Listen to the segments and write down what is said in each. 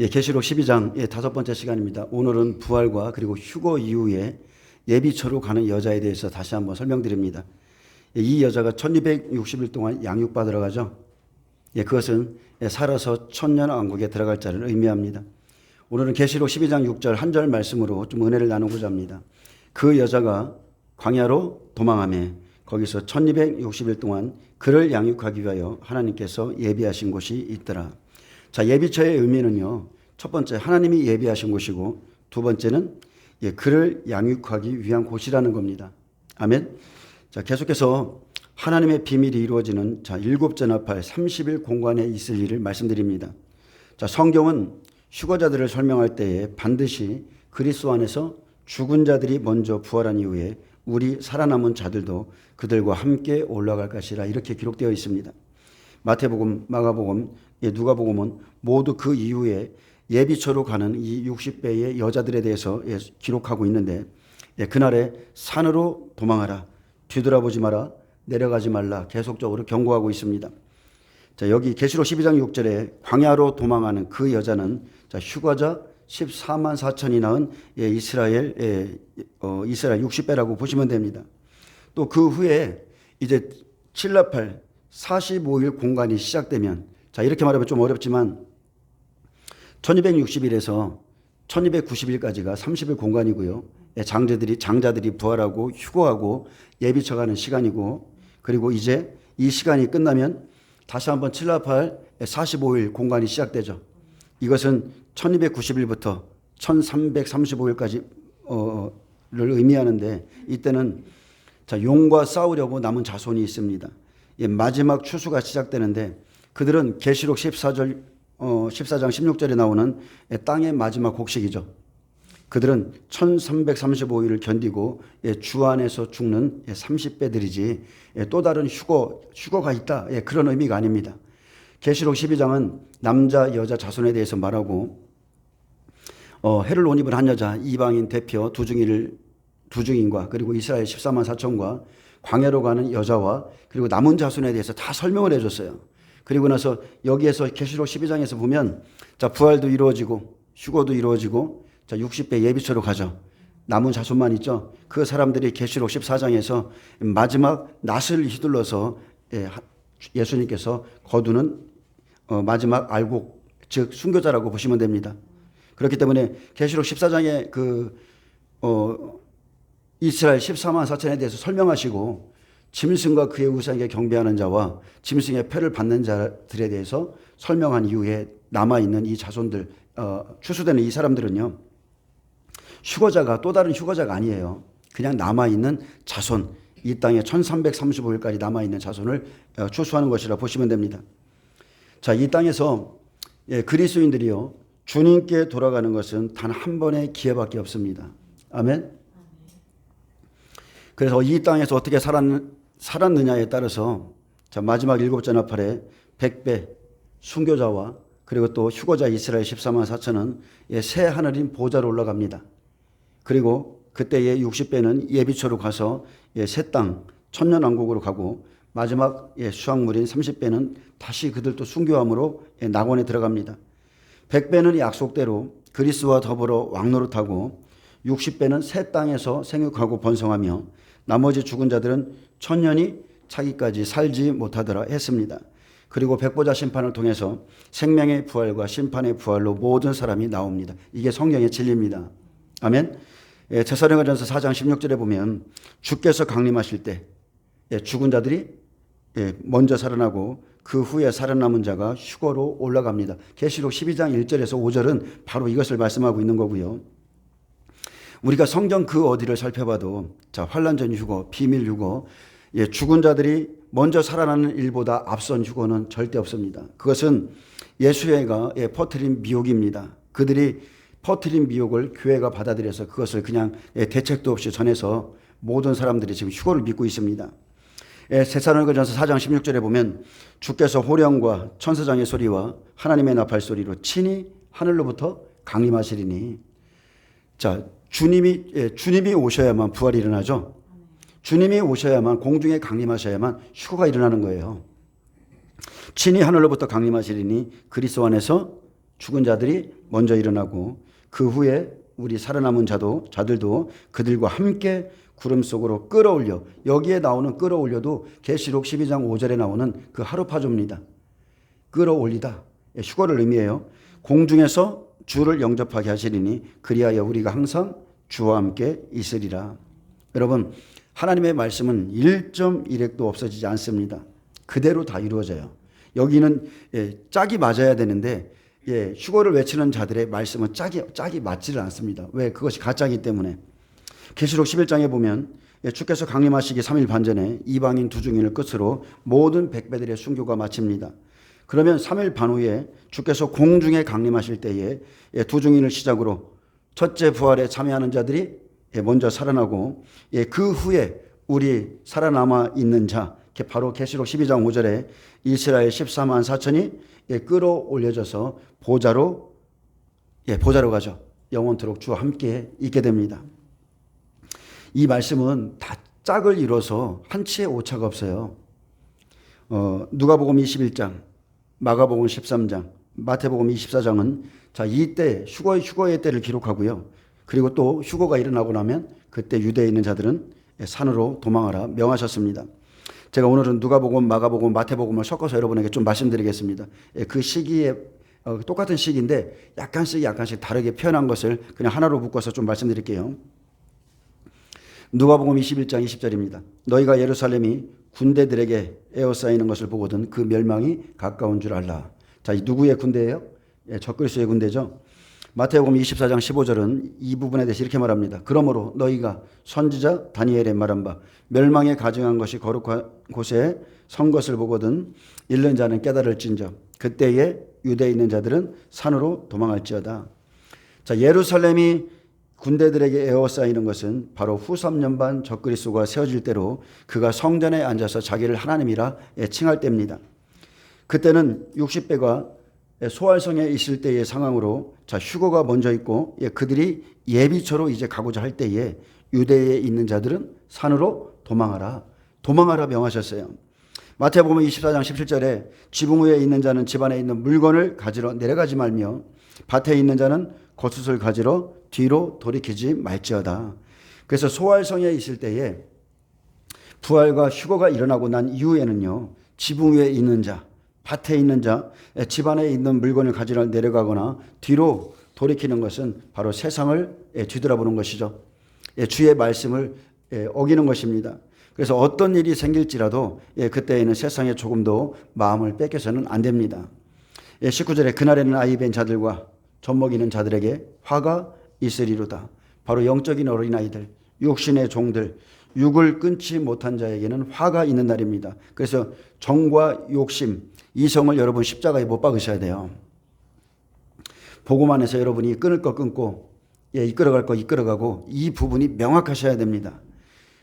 계시록 12장 다섯 번째 시간입니다. 오늘은 부활과 그리고 휴거 이후에 예비처로 가는 여자에 대해서 다시 한번 설명드립니다. 이 여자가 1260일 동안 양육받으러 가죠. 그것은 살아서 천년 왕국에 들어갈 자를 의미합니다. 오늘은 계시록 12장 6절 한 절 말씀으로 좀 은혜를 나누고자 합니다. 그 여자가 광야로 도망하며 거기서 1260일 동안 그를 양육하기 위하여 하나님께서 예비하신 곳이 있더라. 자, 예비처의 의미는요, 첫 번째 하나님이 예비하신 곳이고, 두 번째는 그를 양육하기 위한 곳이라는 겁니다. 아멘. 자, 계속해서 하나님의 비밀이 이루어지는 일곱 전합할 30일 공간에 있을 일을 말씀드립니다. 자, 성경은 휴거자들을 설명할 때에 반드시 그리스도 안에서 죽은 자들이 먼저 부활한 이후에 우리 살아남은 자들도 그들과 함께 올라갈 것이라 이렇게 기록되어 있습니다. 마태복음, 마가복음, 누가복음은 모두 그 이후에 예비처로 가는 이 60배의 여자들에 대해서 기록하고 있는데, 그날에 산으로 도망하라, 뒤돌아보지 마라, 내려가지 말라 계속적으로 경고하고 있습니다. 자, 여기 계시록 12장 6절에 광야로 도망하는 그 여자는 휴거자 14만 4천이 낳은 이스라엘 60배라고 보시면 됩니다. 또 그 후에 이제 칠라팔 45일 공간이 시작되면, 자, 이렇게 말하면 좀 어렵지만 1260일에서 1290일까지가 30일 공간이고요. 장자들이 부활하고 휴거하고 예비처가는 시간이고, 그리고 이제 이 시간이 끝나면 다시 한번 칠라팔 45일 공간이 시작되죠. 이것은 1290일부터 1335일까지를 의미하는데, 이때는 용과 싸우려고 남은 자손이 있습니다. 마지막 추수가 시작되는데, 그들은 계시록 14장 16절에 나오는 땅의 마지막 곡식이죠. 그들은 1335일을 견디고 주 안에서 죽는 30배들이지 또 다른 휴거가 있다, 그런 의미가 아닙니다. 계시록 12장은 남자 여자 자손에 대해서 말하고, 해를 옷 입은 한 여자 이방인 대표 두 증인과 그리고 이스라엘 14만 4천과 광야로 가는 여자와 그리고 남은 자손에 대해서 다 설명을 해줬어요. 그리고 나서 여기에서 계시록 12장에서 보면, 자, 부활도 이루어지고 휴거도 이루어지고, 자, 60배 예비처로 가죠. 남은 자손만 있죠. 그 사람들이 계시록 14장에서 마지막 낫을 휘둘러서 예수님께서 거두는 마지막 알곡, 즉 순교자라고 보시면 됩니다. 그렇기 때문에 계시록 14장에 이스라엘 14만 4천에 대해서 설명하시고, 짐승과 그의 우상에게 경배하는 자와 짐승의 패를 받는 자들에 대해서 설명한 이후에 남아있는 이 자손들, 추수되는 이 사람들은요, 휴거자가 또 다른 휴거자가 아니에요. 그냥 남아있는 자손, 이 땅에 1335일까지 남아있는 자손을 추수하는 것이라 보시면 됩니다. 자, 이 땅에서 그리스도인들이요, 주님께 돌아가는 것은 단 한 번의 기회밖에 없습니다. 아멘. 그래서 이 땅에서 어떻게 살았느냐에 따라서, 자, 마지막 일곱 전합할에 100배 순교자와 그리고 또 휴거자 이스라엘 14만 4천은 새 하늘인 보좌로 올라갑니다. 그리고 그때의 60배는 예비처로 가서 새 땅 천년왕국으로 가고, 마지막 수확물인 30배는 다시 그들도 순교함으로 낙원에 들어갑니다. 100배는 약속대로 그리스도와 더불어 왕노릇하고, 60배는 새 땅에서 생육하고 번성하며, 나머지 죽은 자들은 천년이 차기까지 살지 못하더라 했습니다. 그리고 백보자 심판을 통해서 생명의 부활과 심판의 부활로 모든 사람이 나옵니다. 이게 성경의 진리입니다. 아멘. 데살로니가전서 4장 16절에 보면, 주께서 강림하실 때 죽은 자들이 먼저 살아나고 그 후에 살아남은 자가 휴거로 올라갑니다. 계시록 12장 1절에서 5절은 바로 이것을 말씀하고 있는 거고요. 우리가 성경 그 어디를 살펴봐도, 자, 환난전 휴거, 비밀 휴거, 죽은 자들이 먼저 살아나는 일보다 앞선 휴거는 절대 없습니다. 그것은 예수회가 퍼뜨린 미혹입니다. 그들이 퍼뜨린 미혹을 교회가 받아들여서 그것을 그냥 대책도 없이 전해서 모든 사람들이 지금 휴거를 믿고 있습니다. 데살로니가전서 4장 16절에 보면, 주께서 호령과 천사장의 소리와 하나님의 나팔 소리로 친히 하늘로부터 강림하시리니, 자, 주님이 오셔야만 부활이 일어나죠. 주님이 오셔야만, 공중에 강림하셔야만 휴거가 일어나는 거예요. 친히 하늘로부터 강림하시리니 그리스도 안에서 죽은 자들이 먼저 일어나고 그 후에 우리 살아남은 자들도 그들과 함께 구름 속으로 끌어올려, 여기에 나오는 끌어올려도 계시록 12장 5절에 나오는 그 하루파조입니다. 끌어올리다, 휴거를 의미해요. 공중에서 주를 영접하게 하시리니 그리하여 우리가 항상 주와 함께 있으리라. 여러분, 하나님의 말씀은 1.1핵도 없어지지 않습니다. 그대로 다 이루어져요. 여기는 짝이 맞아야 되는데 휴거를 외치는 자들의 말씀은 짝이 맞지를 않습니다. 왜? 그것이 가짜이기 때문에. 계시록 11장에 보면 주께서 강림하시기 3일 반 전에 이방인 두 중인을 끝으로 모든 백배들의 순교가 마칩니다. 그러면 3일 반 후에 주께서 공중에 강림하실 때에 두 중인을 시작으로 첫째 부활에 참여하는 자들이 먼저 살아나고 그 후에 우리 살아남아 있는 자, 바로 계시록 12장 5절에 이스라엘 14만 4천이 끌어올려져서 보좌로 가죠. 영원토록 주와 함께 있게 됩니다. 이 말씀은 다 짝을 이뤄서 한치의 오차가 없어요. 누가복음 21장, 마가복음 13장, 마태복음 24장은 자, 이때 휴거의 때를 기록하고요. 그리고 또 휴거가 일어나고 나면 그때 유대에 있는 자들은 산으로 도망하라 명하셨습니다. 제가 오늘은 누가복음, 마가복음, 마태복음을 섞어서 여러분에게 좀 말씀드리겠습니다. 그 시기에 똑같은 시기인데 약간씩 다르게 표현한 것을 그냥 하나로 묶어서 좀 말씀드릴게요. 누가복음 21장 20절입니다. 너희가 예루살렘이 군대들에게 에워싸이는 것을 보거든 그 멸망이 가까운 줄 알라. 자, 이 누구의 군대예요? 적그리스도의 군대죠. 마태복음 24장 15절은 이 부분에 대해서 이렇게 말합니다. 그러므로 너희가 선지자 다니엘의 말한 바 멸망에 가증한 것이 거룩한 곳에 선 것을 보거든 잃는 자는 깨달을진저 그때에 유대에 있는 자들은 산으로 도망할지어다. 자, 예루살렘이 군대들에게 에워싸이는 것은 바로 후 3년 반 적그리스도가 세워질 때로 그가 성전에 앉아서 자기를 하나님이라 칭할 때입니다. 그때는 60배가 소활성에 있을 때의 상황으로 자, 휴거가 먼저 있고 그들이 예비처로 이제 가고자 할 때에 유대에 있는 자들은 산으로 도망하라 명하셨어요. 마태복음 24장 17절에 지붕 위에 있는 자는 집 안에 있는 물건을 가지러 내려가지 말며 밭에 있는 자는 겉옷을 가지러 뒤로 돌이키지 말지어다. 그래서 소활성에 있을 때에 부활과 휴거가 일어나고 난 이후에는요, 지붕 위에 있는 자, 밭에 있는 자, 집 안에 있는 물건을 가지러 내려가거나 뒤로 돌이키는 것은 바로 세상을 뒤돌아보는 것이죠. 주의 말씀을 어기는 것입니다. 그래서 어떤 일이 생길지라도 그때에는 세상에 조금도 마음을 뺏겨서는 안 됩니다. 19절에 그날에는 아이벤 자들과 젖먹이는 자들에게 화가 있으리로다. 바로 영적인 어린아이들, 육신의 종들, 육을 끊지 못한 자에게는 화가 있는 날입니다. 그래서 정과 욕심, 이성을 여러분 십자가에 못 박으셔야 돼요. 복음 안에서 여러분이 끊을 거 끊고 이끌어갈 거 이끌어가고 이 부분이 명확하셔야 됩니다.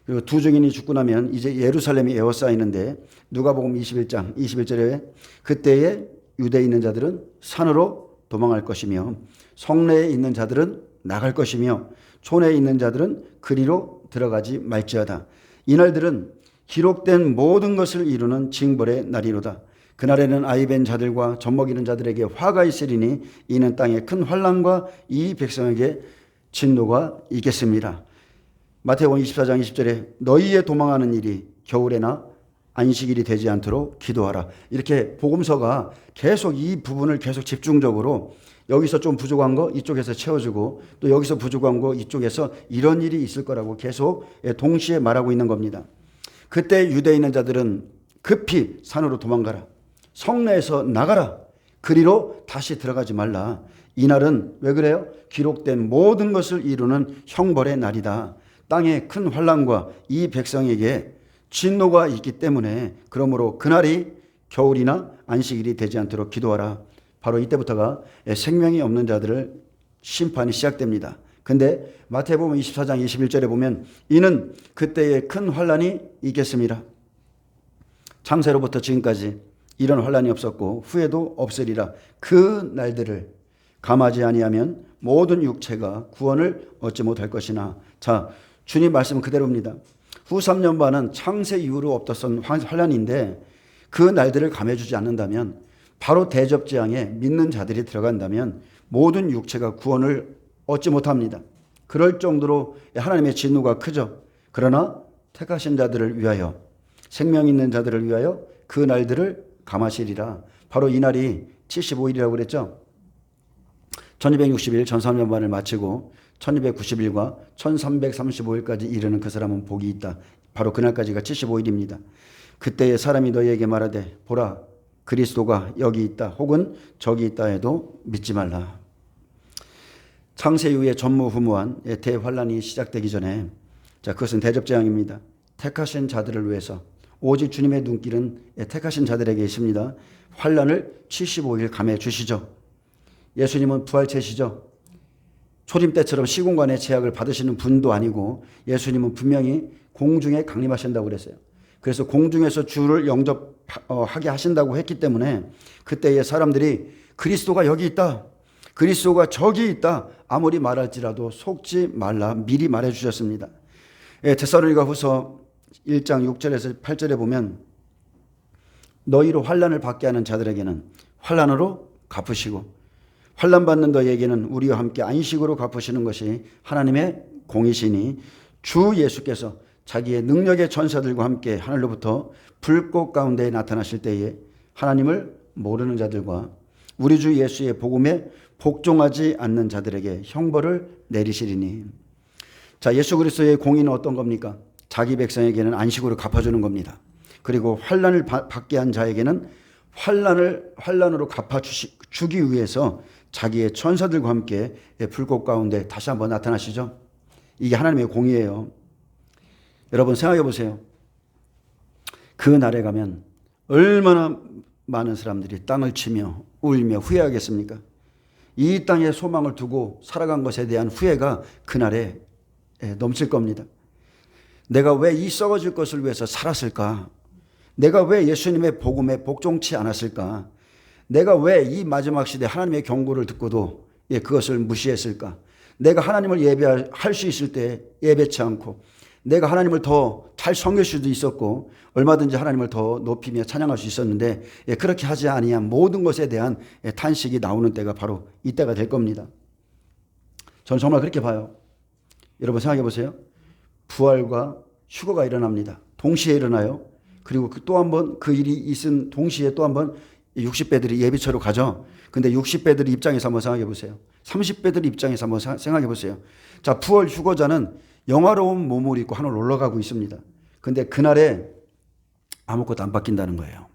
그리고 두 증인이 죽고 나면 이제 예루살렘이 에워싸이는데 누가복음 21장 21절에 그때에 유대에 있는 자들은 산으로 도망할 것이며 성내에 있는 자들은 나갈 것이며 촌에 있는 자들은 그리로 들어가지 말지어다. 이날들은 기록된 모든 것을 이루는 징벌의 날이로다. 그날에는 아이벤 자들과 젖먹이는 자들에게 화가 있으리니 이는 땅에 큰 환난과 이 백성에게 진노가 있겠습니다. 마태복음 24장 20절에 너희의 도망하는 일이 겨울에나 안식일이 되지 않도록 기도하라. 이렇게 복음서가 계속 이 부분을 계속 집중적으로 여기서 좀 부족한 거 이쪽에서 채워주고 또 여기서 부족한 거 이쪽에서 이런 일이 있을 거라고 계속 동시에 말하고 있는 겁니다. 그때 유대에 있는 자들은 급히 산으로 도망가라. 성내에서 나가라. 그리로 다시 들어가지 말라. 이날은 왜 그래요? 기록된 모든 것을 이루는 형벌의 날이다. 땅에 큰 환난과 이 백성에게 진노가 있기 때문에 그러므로 그날이 겨울이나 안식일이 되지 않도록 기도하라. 바로 이때부터가 생명이 없는 자들을 심판이 시작됩니다. 근데 마태복음 24장 21절에 보면 이는 그때에 큰 환난이 있겠습니다. 창세로부터 지금까지 이런 환난이 없었고 후에도 없으리라. 그 날들을 감하지 아니하면 모든 육체가 구원을 얻지 못할 것이나. 자, 주님 말씀은 그대로입니다. 후 3년 반은 창세 이후로 없었던 환난인데 그 날들을 감해주지 않는다면 바로 대접재앙에 믿는 자들이 들어간다면 모든 육체가 구원을 얻지 못합니다. 그럴 정도로 하나님의 진노가 크죠. 그러나 택하신 자들을 위하여, 생명 있는 자들을 위하여 그 날들을 감하시리라. 바로 이 날이 75일이라고 그랬죠. 1260일 전산년반을 마치고 1290일과 1335일까지 이르는 그 사람은 복이 있다. 바로 그날까지가 75일입니다. 그때에 사람이 너희에게 말하되 보라 그리스도가 여기 있다 혹은 저기 있다 해도 믿지 말라. 창세 이후에 전무후무한 대환란이 시작되기 전에, 그것은 대접재앙입니다. 택하신 자들을 위해서 오직 주님의 눈길은 택하신 자들에게 있습니다. 환란을 75일 감해 주시죠. 예수님은 부활체시죠. 초림 때처럼 시공간의 제약을 받으시는 분도 아니고 예수님은 분명히 공중에 강림하신다고 그랬어요. 그래서 공중에서 주를 영접하게 하신다고 했기 때문에 그때의 사람들이 그리스도가 여기 있다, 그리스도가 저기 있다 아무리 말할지라도 속지 말라 미리 말해 주셨습니다. 데살로니가후서 1장 6절에서 8절에 보면 너희로 환난을 받게 하는 자들에게는 환난으로 갚으시고 환난 받는 너희에게는 우리와 함께 안식으로 갚으시는 것이 하나님의 공이시니 주 예수께서 자기의 능력의 전사들과 함께 하늘로부터 불꽃 가운데 나타나실 때에 하나님을 모르는 자들과 우리 주 예수의 복음에 복종하지 않는 자들에게 형벌을 내리시리니. 예수 그리스도의 공의는 어떤 겁니까? 자기 백성에게는 안식으로 갚아주는 겁니다. 그리고 환난을 받게 한 자에게는 환난으로 갚아주기 위해서 자기의 천사들과 함께 불꽃 가운데 다시 한번 나타나시죠. 이게 하나님의 공의예요. 여러분 생각해 보세요. 그 날에 가면 얼마나 많은 사람들이 땅을 치며 울며 후회하겠습니까? 이 땅에 소망을 두고 살아간 것에 대한 후회가 그날에 넘칠 겁니다. 내가 왜 이 썩어질 것을 위해서 살았을까? 내가 왜 예수님의 복음에 복종치 않았을까? 내가 왜 이 마지막 시대 하나님의 경고를 듣고도 그것을 무시했을까? 내가 하나님을 예배할 수 있을 때 예배치 않고, 내가 하나님을 더 잘 섬길 수도 있었고 얼마든지 하나님을 더 높이며 찬양할 수 있었는데 그렇게 하지 아니한 모든 것에 대한 탄식이 나오는 때가 바로 이때가 될 겁니다. 저는 정말 그렇게 봐요. 여러분 생각해 보세요. 부활과 휴거가 일어납니다. 동시에 일어나요. 그리고 또 한 번 그 일이 있은 동시에 또 한 번 60배들이 예비처로 가죠. 근데 60배들 입장에서 한번 생각해 보세요. 30배들 입장에서 한번 생각해 보세요. 부활 휴거자는 영화로운 몸을 입고 하늘 올라가고 있습니다. 근데 그날에 아무것도 안 바뀐다는 거예요.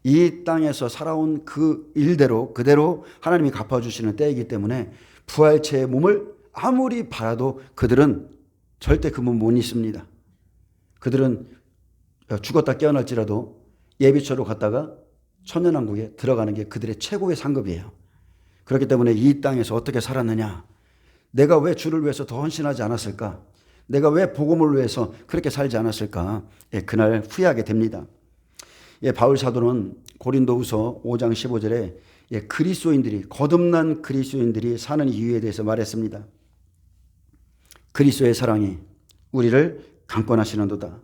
이 땅에서 살아온 그 일대로 그대로 하나님이 갚아주시는 때이기 때문에 부활체의 몸을 아무리 바라도 그들은 절대 그 몸 못 입습니다. 그들은 죽었다 깨어날지라도 예비처로 갔다가 천년왕국에 들어가는 게 그들의 최고의 상급이에요. 그렇기 때문에 이 땅에서 어떻게 살았느냐, 내가 왜 주를 위해서 더 헌신하지 않았을까, 내가 왜 복음을 위해서 그렇게 살지 않았을까, 그날 후회하게 됩니다. 바울 사도는 고린도후서 5장 15절에 그리스도인들이, 거듭난 그리스도인들이 사는 이유에 대해서 말했습니다. 그리스도의 사랑이 우리를 강권하시는도다.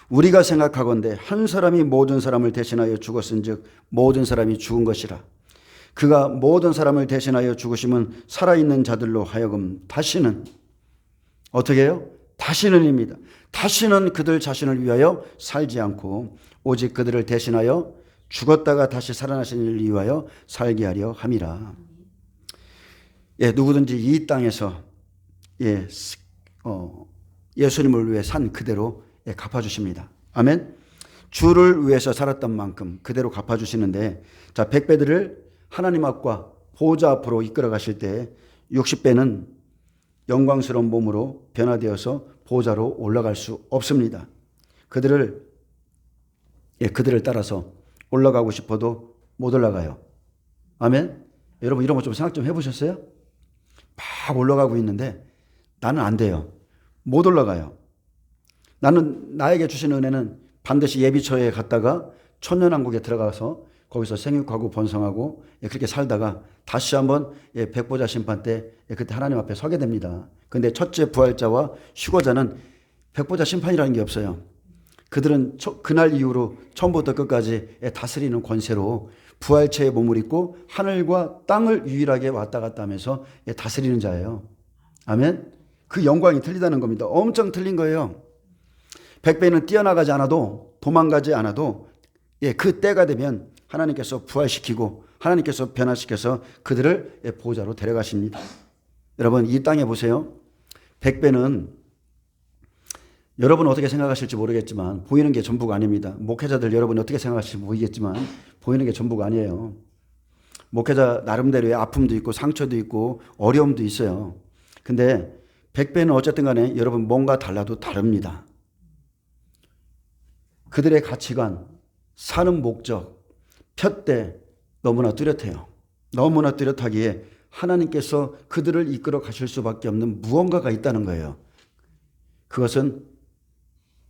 우리가 생각하건대 한 사람이 모든 사람을 대신하여 죽었은즉 모든 사람이 죽은 것이라. 그가 모든 사람을 대신하여 죽으심은 살아있는 자들로 하여금 다시는, 어떻게 해요? 다시는입니다. 다시는 그들 자신을 위하여 살지 않고 오직 그들을 대신하여 죽었다가 다시 살아나신 이를 위하여 살게 하려 함이라. 누구든지 이 땅에서 예수님을 위해 산 그대로 갚아주십니다. 아멘. 주를 위해서 살았던 만큼 그대로 갚아주시는데, 100배들을 하나님 앞과 보좌 앞으로 이끌어 가실 때 60배는 영광스러운 몸으로 변화되어서 보좌로 올라갈 수 없습니다. 그들을 따라서 올라가고 싶어도 못 올라가요. 아멘. 여러분 이런 거 좀 생각 좀 해보셨어요? 막 올라가고 있는데 나는 안 돼요. 못 올라가요. 나는, 나에게 주신 은혜는 반드시 예비처에 갔다가 천년왕국에 들어가서 거기서 생육하고 번성하고 그렇게 살다가 다시 한번 백보자 심판 때 그때 하나님 앞에 서게 됩니다. 그런데 첫째 부활자와 휴거자는 백보자 심판이라는 게 없어요. 그들은 그날 이후로 처음부터 끝까지 다스리는 권세로 부활체의 몸을 입고 하늘과 땅을 유일하게 왔다 갔다 하면서 다스리는 자예요. 아멘. 그 영광이 틀리다는 겁니다. 엄청 틀린 거예요. 백배는 뛰어나가지 않아도, 도망가지 않아도 그 때가 되면 하나님께서 부활시키고 하나님께서 변화시켜서 그들을 보호자로 데려가십니다. 여러분, 이 땅에 보세요. 백배는 여러분 어떻게 생각하실지 모르겠지만 보이는 게 전부가 아닙니다. 목회자들 여러분이 어떻게 생각하실지 모르겠지만 보이는 게 전부가 아니에요. 목회자 나름대로의 아픔도 있고 상처도 있고 어려움도 있어요. 근데 백배는 어쨌든 간에 여러분 뭔가 달라도 다릅니다. 그들의 가치관, 사는 목적, 푯대 너무나 뚜렷해요. 너무나 뚜렷하기에 하나님께서 그들을 이끌어 가실 수밖에 없는 무언가가 있다는 거예요. 그것은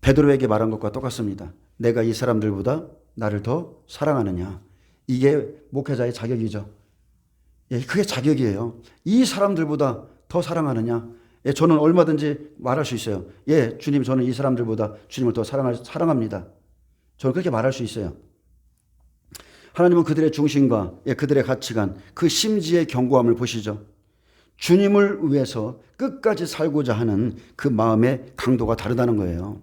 베드로에게 말한 것과 똑같습니다. 내가 이 사람들보다 나를 더 사랑하느냐. 이게 목회자의 자격이죠. 그게 자격이에요. 이 사람들보다 더 사랑하느냐. 저는 얼마든지 말할 수 있어요. 주님, 저는 이 사람들보다 주님을 더 사랑합니다. 저는 그렇게 말할 수 있어요. 하나님은 그들의 중심과 그들의 가치관, 그 심지의 견고함을 보시죠. 주님을 위해서 끝까지 살고자 하는 그 마음의 강도가 다르다는 거예요.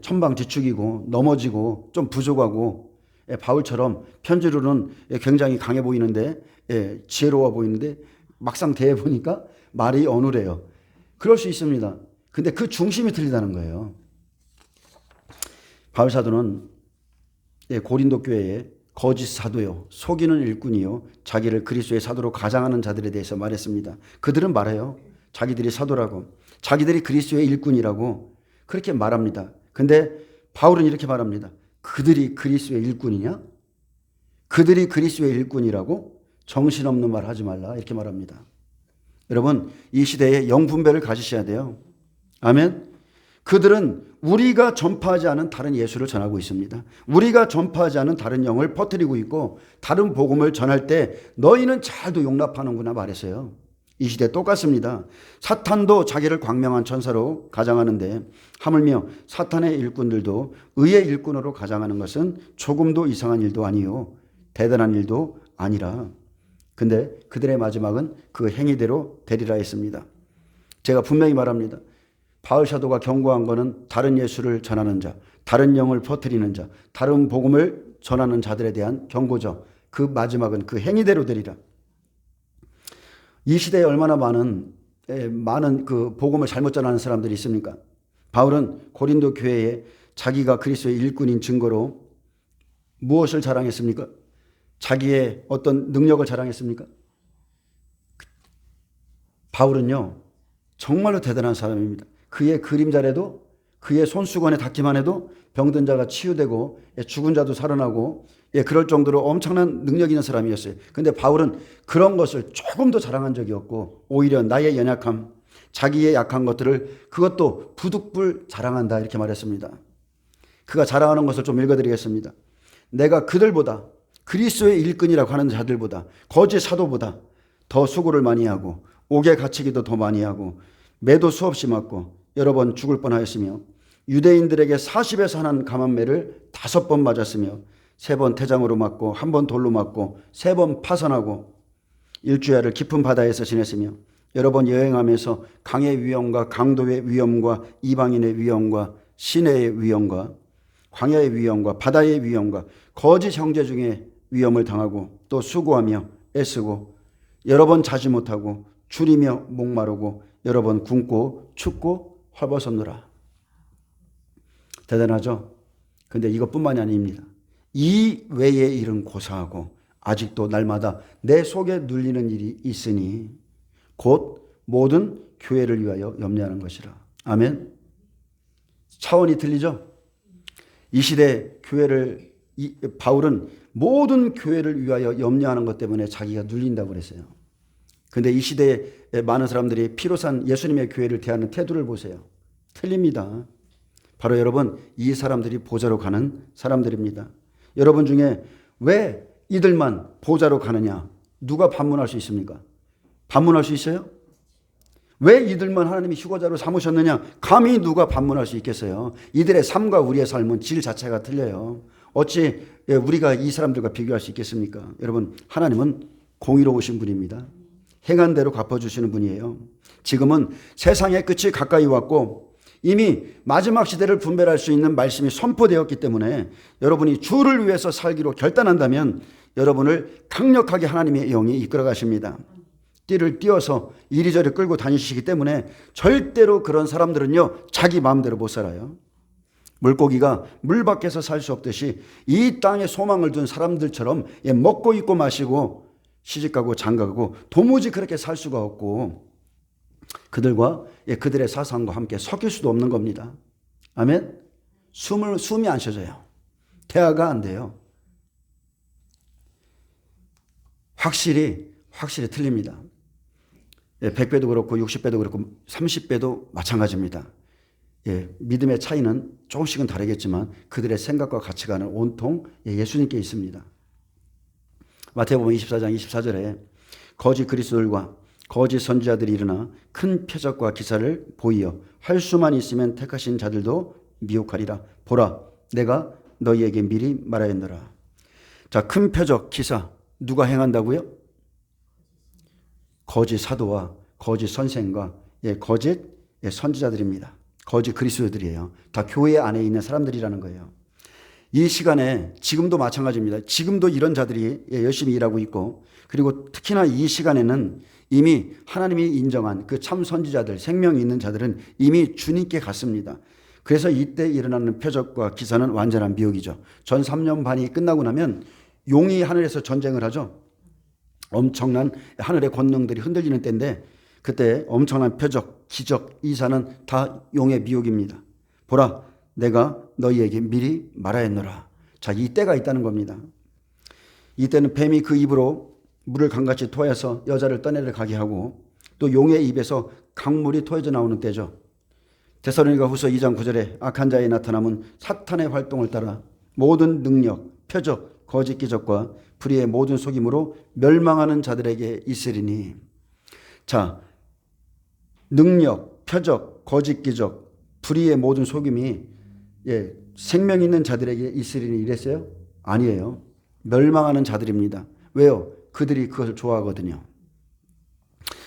천방지축이고 넘어지고 좀 부족하고 바울처럼 편지로는 굉장히 강해 보이는데 지혜로워 보이는데 막상 대해 보니까 말이 어눌해요. 그럴 수 있습니다. 근데 그 중심이 틀리다는 거예요. 바울 사도는 고린도 교회에 거짓 사도요, 속이는 일꾼이요, 자기를 그리스도의 사도로 가장하는 자들에 대해서 말했습니다. 그들은 말해요. 자기들이 사도라고, 자기들이 그리스도의 일꾼이라고 그렇게 말합니다. 근데 바울은 이렇게 말합니다. 그들이 그리스도의 일꾼이냐? 그들이 그리스도의 일꾼이라고? 정신없는 말 하지 말라 이렇게 말합니다. 여러분, 이 시대에 영분별을 가지셔야 돼요. 아멘. 그들은 우리가 전파하지 않은 다른 예수를 전하고 있습니다. 우리가 전파하지 않은 다른 영을 퍼뜨리고 있고 다른 복음을 전할 때 너희는 잘도 용납하는구나 말했어요. 이 시대 똑같습니다. 사탄도 자기를 광명한 천사로 가장하는데 하물며 사탄의 일꾼들도 의의 일꾼으로 가장하는 것은 조금도 이상한 일도 아니요 대단한 일도 아니라. 근데 그들의 마지막은 그 행위대로 되리라 했습니다. 제가 분명히 말합니다. 바울 사도가 경고한 것은 다른 예수를 전하는 자, 다른 영을 퍼뜨리는 자, 다른 복음을 전하는 자들에 대한 경고죠. 그 마지막은 그 행위대로 되리라. 이 시대에 얼마나 많은 그 복음을 잘못 전하는 사람들이 있습니까? 바울은 고린도 교회에 자기가 그리스도의 일꾼인 증거로 무엇을 자랑했습니까? 자기의 어떤 능력을 자랑했습니까? 바울은요, 정말로 대단한 사람입니다. 그의 그림자라도, 그의 손수건에 닿기만 해도 병든 자가 치유되고 죽은 자도 살아나고 그럴 정도로 엄청난 능력 있는 사람이었어요. 그런데 바울은 그런 것을 조금도 자랑한 적이 없고 오히려 나의 연약함, 자기의 약한 것들을 그것도 부득불 자랑한다 이렇게 말했습니다. 그가 자랑하는 것을 좀 읽어드리겠습니다. 내가 그들보다, 그리스도의 일꾼이라고 하는 자들보다, 거짓 사도보다 더 수고를 많이 하고 옥에 갇히기도 더 많이 하고 매도 수없이 맞고 여러 번 죽을 뻔하였으며 유대인들에게 40에서 하는 감한매를 5번 맞았으며 3번 태장으로 맞고 1번 돌로 맞고 3번 파선하고 일주야를 깊은 바다에서 지냈으며 여러 번 여행하면서 강의 위험과 강도의 위험과 이방인의 위험과 시내의 위험과 광야의 위험과 바다의 위험과 거짓 형제 중에 위험을 당하고 또 수고하며 애쓰고 여러 번 자지 못하고 줄이며 목마르고 여러 번 굶고 춥고 헐벗었노라. 대단하죠? 근데 이것뿐만이 아닙니다. 이 외의 일은 고사하고 아직도 날마다 내 속에 눌리는 일이 있으니 곧 모든 교회를 위하여 염려하는 것이라. 아멘. 차원이 틀리죠? 이 시대 교회를 바울은 모든 교회를 위하여 염려하는 것 때문에 자기가 눌린다고 그랬어요. 근데 이 시대에 많은 사람들이 피로 산 예수님의 교회를 대하는 태도를 보세요. 틀립니다. 바로 여러분, 이 사람들이 보좌로 가는 사람들입니다. 여러분 중에 왜 이들만 보좌로 가느냐? 누가 반문할 수 있습니까? 반문할 수 있어요? 왜 이들만 하나님이 휴거자로 삼으셨느냐? 감히 누가 반문할 수 있겠어요? 이들의 삶과 우리의 삶은 질 자체가 틀려요. 어찌 우리가 이 사람들과 비교할 수 있겠습니까? 여러분, 하나님은 공의로우신 분입니다. 행한 대로 갚아주시는 분이에요. 지금은 세상의 끝이 가까이 왔고 이미 마지막 시대를 분별할 수 있는 말씀이 선포되었기 때문에 여러분이 주를 위해서 살기로 결단한다면 여러분을 강력하게 하나님의 영이 이끌어 가십니다. 띠를 띄어서 이리저리 끌고 다니시기 때문에 절대로 그런 사람들은요, 자기 마음대로 못 살아요. 물고기가 물 밖에서 살 수 없듯이 이 땅에 소망을 둔 사람들처럼 먹고 입고 마시고 시집가고 장가가고 도무지 그렇게 살 수가 없고 그들과 그들의 사상과 함께 섞일 수도 없는 겁니다. 아멘. 숨이 안 쉬어져요. 대화가 안 돼요. 확실히 틀립니다. 100배도 그렇고 60배도 그렇고 30배도 마찬가지입니다. 믿음의 차이는 조금씩은 다르겠지만 그들의 생각과 가치관은 온통 예수님께 있습니다. 마태복음 24장 24절에 거짓 그리스도들과 거짓 선지자들이 일어나 큰 표적과 기사를 보이어 할 수만 있으면 택하신 자들도 미혹하리라. 보라, 내가 너희에게 미리 말하였노라. 자, 큰 표적, 기사 누가 행한다고요? 거짓 사도와 거짓 선생과 거짓 선지자들입니다. 거짓 그리스도들이에요. 다 교회 안에 있는 사람들이라는 거예요. 이 시간에 지금도 마찬가지입니다. 지금도 이런 자들이 열심히 일하고 있고 그리고 특히나 이 시간에는 이미 하나님이 인정한 그 참 선지자들, 생명이 있는 자들은 이미 주님께 갔습니다. 그래서 이때 일어나는 표적과 기사는 완전한 미혹이죠. 전 3년 반이 끝나고 나면 용이 하늘에서 전쟁을 하죠. 엄청난 하늘의 권능들이 흔들리는 때인데 그때 엄청난 표적, 기적, 이사는 다 용의 미혹입니다. 보라, 내가 너희에게 미리 말하였노라. 자, 이 때가 있다는 겁니다. 이때는 뱀이 그 입으로 물을 강같이 토해서 여자를 떠내려 가게 하고 또 용의 입에서 강물이 토해져 나오는 때죠. 데살로니가 후서 2장 9절에 악한 자의 나타남은 사탄의 활동을 따라 모든 능력, 표적, 거짓 기적과 불의의 모든 속임으로 멸망하는 자들에게 있으리니. 자, 능력, 표적, 거짓 기적, 불의의 모든 속임이 생명 있는 자들에게 있으리니 이랬어요? 아니에요. 멸망하는 자들입니다. 왜요? 그들이 그것을 좋아하거든요.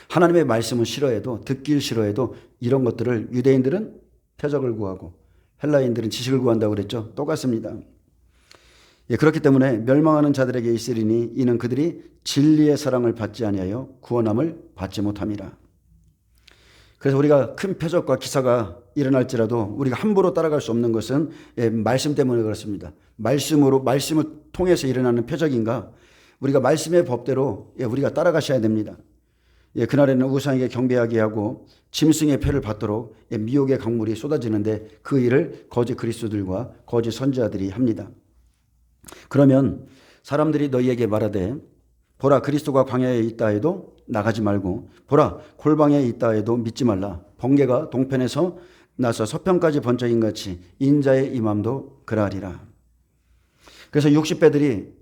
하나님의 말씀은 싫어해도 듣길 싫어해도 이런 것들을 유대인들은 표적을 구하고 헬라인들은 지식을 구한다고 그랬죠. 똑같습니다. 그렇기 때문에 멸망하는 자들에게 있으리니 이는 그들이 진리의 사랑을 받지 아니하여 구원함을 받지 못함이라. 그래서 우리가 큰 표적과 기사가 일어날지라도 우리가 함부로 따라갈 수 없는 것은 말씀 때문에 그렇습니다. 말씀을 통해서 일어나는 표적인가? 우리가 말씀의 법대로 우리가 따라가셔야 됩니다. 그날에는 우상에게 경배하게 하고 짐승의 표를 받도록 미혹의 강물이 쏟아지는데 그 일을 거짓 그리스도들과 거짓 선지자들이 합니다. 그러면 사람들이 너희에게 말하되 보라, 그리스도가 광야에 있다 해도 나가지 말고 보라, 골방에 있다 해도 믿지 말라. 번개가 동편에서 나서 서편까지 번쩍인 같이 인자의 임함도 그러하리라. 그래서 60배들이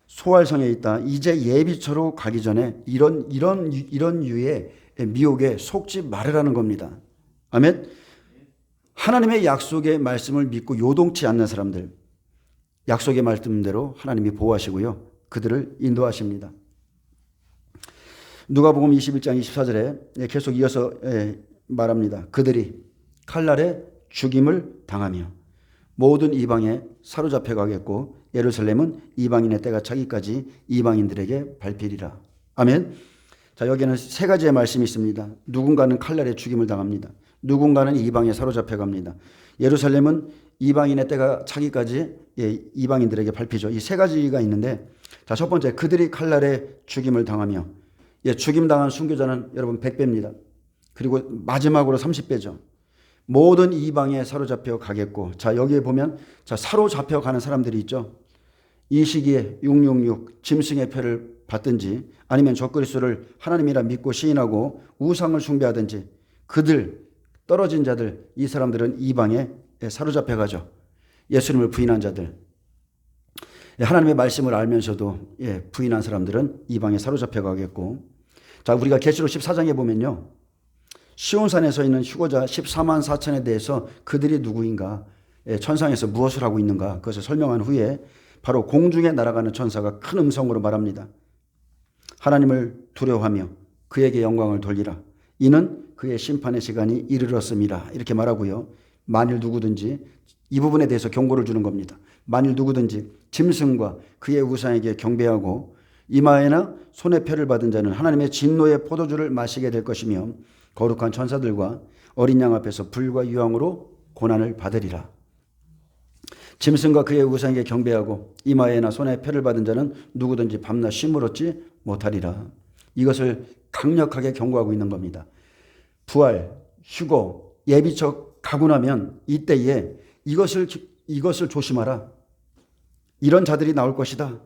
소알성에 있다. 이제 예비처로 가기 전에 이런 유의 미혹에 속지 말으라는 겁니다. 아멘. 하나님의 약속의 말씀을 믿고 요동치 않는 사람들, 약속의 말씀대로 하나님이 보호하시고요. 그들을 인도하십니다. 누가복음 21장 24절에 계속 이어서 말합니다. 그들이 칼날에 죽임을 당하며 모든 이방에 사로잡혀 가겠고 예루살렘은 이방인의 때가 차기까지 이방인들에게 밟히리라. 아멘. 자, 여기에는 세 가지의 말씀이 있습니다. 누군가는 칼날에 죽임을 당합니다. 누군가는 이방에 사로잡혀 갑니다. 예루살렘은 이방인의 때가 차기까지 이방인들에게 밟히죠. 이 세 가지가 있는데, 자, 첫 번째, 그들이 칼날에 죽임을 당하며, 죽임당한 순교자는 여러분 100배입니다. 그리고 마지막으로 30배죠. 모든 이방에 사로잡혀 가겠고, 자, 여기에 보면, 자, 사로잡혀 가는 사람들이 있죠. 이 시기에 666 짐승의 표를 받든지 아니면 적그리스도를 하나님이라 믿고 시인하고 우상을 숭배하든지 그들 떨어진 자들, 이 사람들은 이방에 사로잡혀 가죠. 예수님을 부인한 자들, 하나님의 말씀을 알면서도 부인한 사람들은 이방에 사로잡혀 가겠고, 자, 우리가 계시록 14장에 보면요, 시온산에 서 있는 휴거자 14만 4천에 대해서 그들이 누구인가, 천상에서 무엇을 하고 있는가 그것을 설명한 후에 바로 공중에 날아가는 천사가 큰 음성으로 말합니다. 하나님을 두려워하며 그에게 영광을 돌리라. 이는 그의 심판의 시간이 이르렀음이라. 이렇게 말하고요. 만일 누구든지 이 부분에 대해서 경고를 주는 겁니다. 만일 누구든지 짐승과 그의 우상에게 경배하고 이마에나 손에 표를 받은 자는 하나님의 진노의 포도주를 마시게 될 것이며 거룩한 천사들과 어린 양 앞에서 불과 유황으로 고난을 받으리라. 짐승과 그의 우상에게 경배하고 이마에나 손에 표를 받은 자는 누구든지 밤낮 쉼을 얻지 못하리라. 이것을 강력하게 경고하고 있는 겁니다. 부활, 휴거, 예비처 가고 나면 이때에 이것을 조심하라. 이런 자들이 나올 것이다.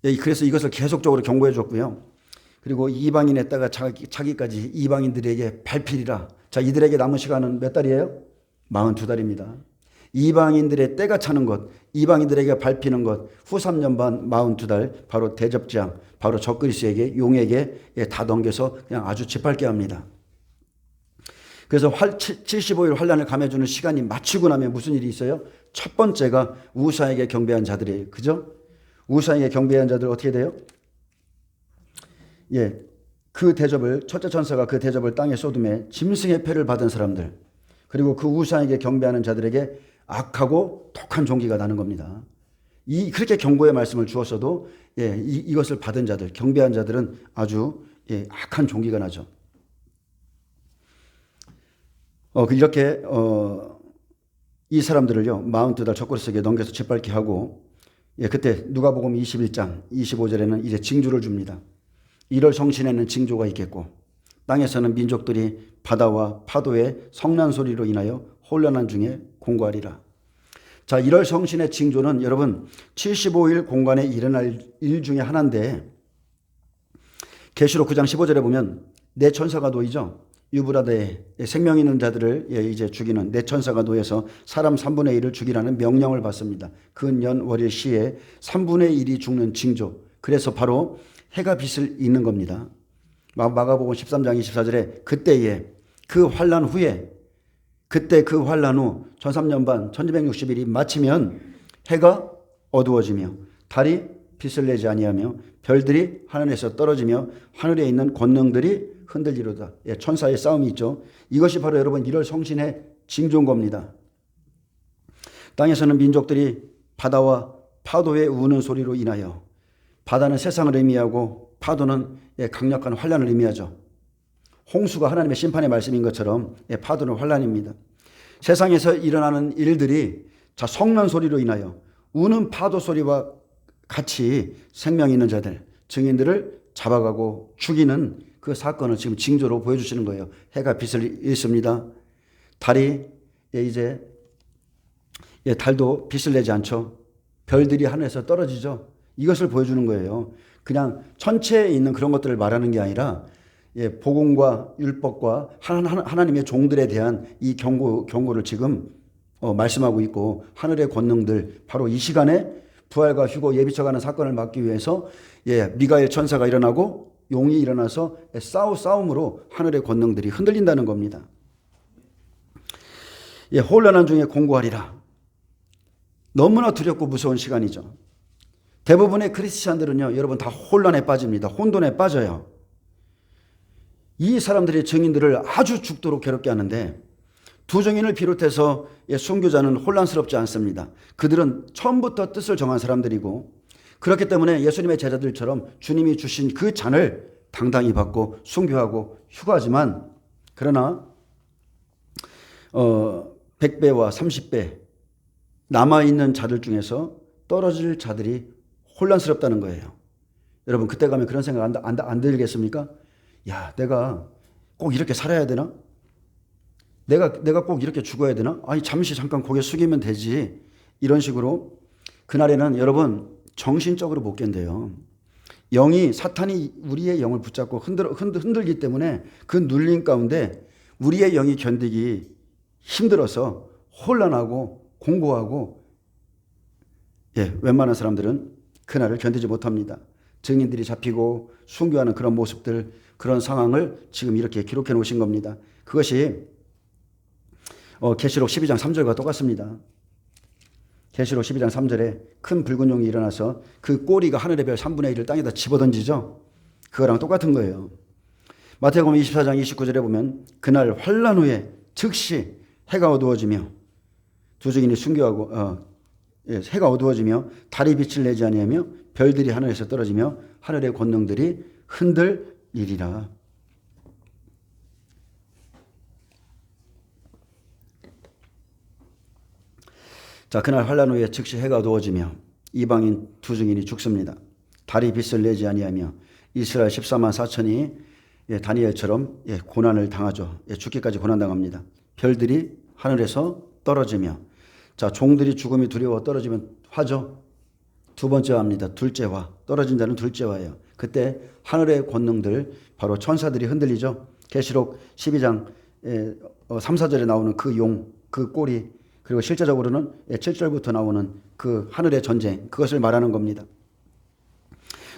그래서 이것을 계속적으로 경고해 줬고요. 그리고 이방인의 때가 차기까지 이방인들에게 밟히리라. 자, 이들에게 남은 시간은 몇 달이에요? 42달입니다. 이방인들의 때가 차는 것, 이방인들에게 밟히는 것, 후 3년 반 42달, 바로 대접장, 바로 적그리스에게, 용에게 다 넘겨서 그냥 아주 짓밟게 합니다. 그래서 75일 환란을 감해주는 시간이 마치고 나면 무슨 일이 있어요? 첫 번째가 우상에게 경배한 자들이에요. 그죠? 우상에게 경배한 자들 어떻게 돼요? 그 대접을, 첫째 천사가 그 대접을 땅에 쏟음에 짐승의 패를 받은 사람들, 그리고 그 우상에게 경배하는 자들에게 악하고 독한 종기가 나는 겁니다. 그렇게 경고의 말씀을 주었어도 이것을 받은 자들, 경배한 자들은 아주 악한 종기가 나죠. 이렇게 이 사람들을요 42달 적그리스에게 넘겨서 짓밟게 하고 그때 누가복음 21장 25절에는 이제 징조를 줍니다. 1월 성신에는 징조가 있겠고 땅에서는 민족들이 바다와 파도의 성난 소리로 인하여 혼란한 중에 공고하리라. 자, 1월 성신의 징조는 여러분 75일 공간에 일어날 일 중에 하나인데 계시록 9장 15절에 보면 네 천사가 놓이죠. 유브라데에 생명 있는 자들을 이제 죽이는 네 천사가 놓여서 사람 3분의 1을 죽이라는 명령을 받습니다. 근년 월일 시에 3분의 1이 죽는 징조. 그래서 바로 해가 빛을 잇는 겁니다. 마가복음 13장 24절에 그때에 그 환란 후에 그때 그 환란 후 1300년 반 1260일이 마치면 해가 어두워지며 달이 빛을 내지 아니하며 별들이 하늘에서 떨어지며 하늘에 있는 권능들이 흔들리로다. 천사의 싸움이 있죠. 이것이 바로 여러분 1월 성신의 징조인 겁니다. 땅에서는 민족들이 바다와 파도의 우는 소리로 인하여, 바다는 세상을 의미하고 파도는 강력한 환란을 의미하죠. 홍수가 하나님의 심판의 말씀인 것처럼 파도는 환란입니다. 세상에서 일어나는 일들이 성난 소리로 인하여 우는 파도 소리와 같이 생명 있는 자들, 증인들을 잡아가고 죽이는 그 사건을 지금 징조로 보여주시는 거예요. 해가 빛을 잃습니다. 달이 이제 달도 빛을 내지 않죠. 별들이 하늘에서 떨어지죠. 이것을 보여주는 거예요. 그냥 천체에 있는 그런 것들을 말하는 게 아니라 복음과 율법과 하나님의 종들에 대한 이 경고를 지금 말씀하고 있고, 하늘의 권능들, 바로 이 시간에 부활과 휴거 예비처가는 사건을 막기 위해서 미가엘 천사가 일어나고 용이 일어나서 싸움으로 하늘의 권능들이 흔들린다는 겁니다. 혼란한 중에 공고하리라. 너무나 두렵고 무서운 시간이죠. 대부분의 크리스찬들은요, 여러분 다 혼란에 빠집니다. 혼돈에 빠져요. 이 사람들의 증인들을 아주 죽도록 괴롭게 하는데, 두 증인을 비롯해서 순교자는 혼란스럽지 않습니다. 그들은 처음부터 뜻을 정한 사람들이고, 그렇기 때문에 예수님의 제자들처럼 주님이 주신 그 잔을 당당히 받고 순교하고 휴가하지만, 그러나 100배와 30배 남아있는 자들 중에서 떨어질 자들이 혼란스럽다는 거예요. 여러분 그때 가면 그런 생각 안 들겠습니까? 야, 내가 꼭 이렇게 살아야 되나? 내가 꼭 이렇게 죽어야 되나? 아니 잠시 잠깐 고개 숙이면 되지. 이런 식으로 그날에는 여러분 정신적으로 못 견뎌요. 영이, 사탄이 우리의 영을 붙잡고 흔들기 때문에 그 눌림 가운데 우리의 영이 견디기 힘들어서 혼란하고 공고하고 웬만한 사람들은 그날을 견디지 못합니다. 증인들이 잡히고 순교하는 그런 모습들, 그런 상황을 지금 이렇게 기록해 놓으신 겁니다. 그것이 계시록 12장 3절과 똑같습니다. 계시록 12장 3절에 큰 붉은 용이 일어나서 그 꼬리가 하늘의 별 3분의 1을 땅에다 집어던지죠. 그거랑 똑같은 거예요. 마태복음 24장 29절에 보면 그날 환란 후에 즉시 해가 어두워지며 두 증인이 순교하고 해가 어두워지며 달이 빛을 내지 아니하며 별들이 하늘에서 떨어지며 하늘의 권능들이 흔들리리라. 자, 그날 환란 후에 즉시 해가 어두워지며 이방인 두 증인이 죽습니다. 달이 빛을 내지 아니하며 이스라엘 14만 4천이 다니엘처럼 고난을 당하죠. 죽기까지 고난당합니다. 별들이 하늘에서 떨어지며, 자, 종들이 죽음이 두려워 떨어지면 화죠. 두 번째 화입니다. 둘째 화. 떨어진 자는 둘째 화예요. 그때 하늘의 권능들, 바로 천사들이 흔들리죠. 계시록 12장 3, 4절에 나오는 그 용, 그 꼬리, 그리고 실제적으로는 7절부터 나오는 그 하늘의 전쟁, 그것을 말하는 겁니다.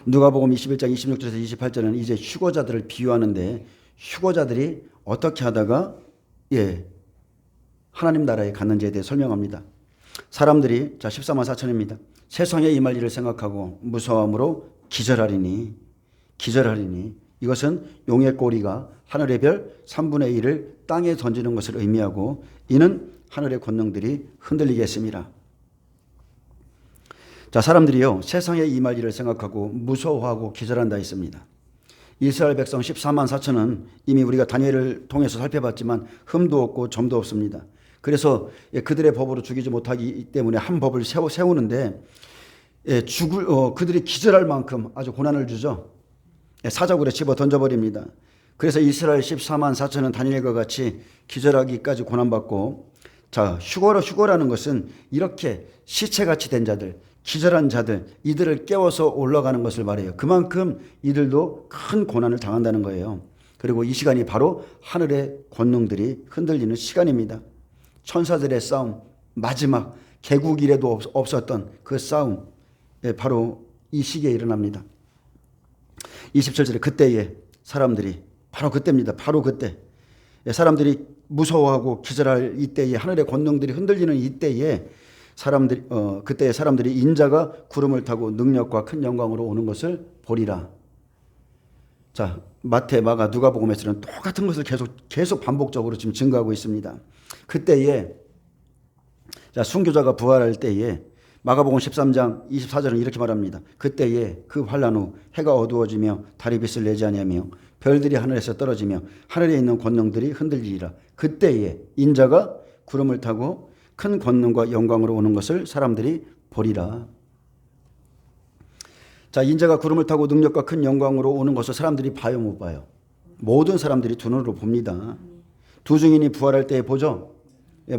누가복음 21장 26절에서 28절은 이제 휴거자들을 비유하는데, 휴거자들이 어떻게 하다가 하나님 나라에 갔는지에 대해 설명합니다. 사람들이 14만 4천입니다. 세상에 임할 일을 생각하고 무서움으로 기절하리니 이것은 용의 꼬리가 하늘의 별 3분의 1을 땅에 던지는 것을 의미하고, 이는 하늘의 권능들이 흔들리겠습니다. 자, 사람들이요, 세상에 임할 일을 생각하고 무서워하고 기절한다 했습니다. 이스라엘 백성 14만 4천은 이미 우리가 다니엘을 통해서 살펴봤지만 흠도 없고 점도 없습니다. 그래서 그들의 법으로 죽이지 못하기 때문에 한 법을 세우는데, 그들이 기절할 만큼 아주 고난을 주죠. 사자굴에 집어 던져버립니다. 그래서 이스라엘 14만 4천은 다니엘과 같이 기절하기까지 고난받고, 자, 휴거라는 것은 이렇게 시체같이 된 자들, 기절한 자들, 이들을 깨워서 올라가는 것을 말해요. 그만큼 이들도 큰 고난을 당한다는 거예요. 그리고 이 시간이 바로 하늘의 권능들이 흔들리는 시간입니다. 천사들의 싸움, 마지막 개국 이래도 없었던 그 싸움, 바로 이 시기에 일어납니다. 27절에 그때에 사람들이, 바로 그때입니다. 바로 그때 사람들이 무서워하고 기절할 이때에, 하늘의 권능들이 흔들리는 이때에 그때에 사람들이 인자가 구름을 타고 능력과 큰 영광으로 오는 것을 보리라. 자, 마태, 마가, 누가복음에서는 똑같은 것을 계속 반복적으로 지금 증거하고 있습니다. 그때에, 자, 순교자가 부활할 때에 마가복음 13장 24절은 이렇게 말합니다. 그때에 그 환란 후 해가 어두워지며 달이 빛을 내지 아니하며 별들이 하늘에서 떨어지며 하늘에 있는 권능들이 흔들리리라. 그때에 인자가 구름을 타고 큰 권능과 영광으로 오는 것을 사람들이 보리라. 자, 인자가 구름을 타고 능력과 큰 영광으로 오는 것을 사람들이 봐요, 못 봐요? 모든 사람들이 두 눈으로 봅니다. 두 증인이 부활할 때 보죠?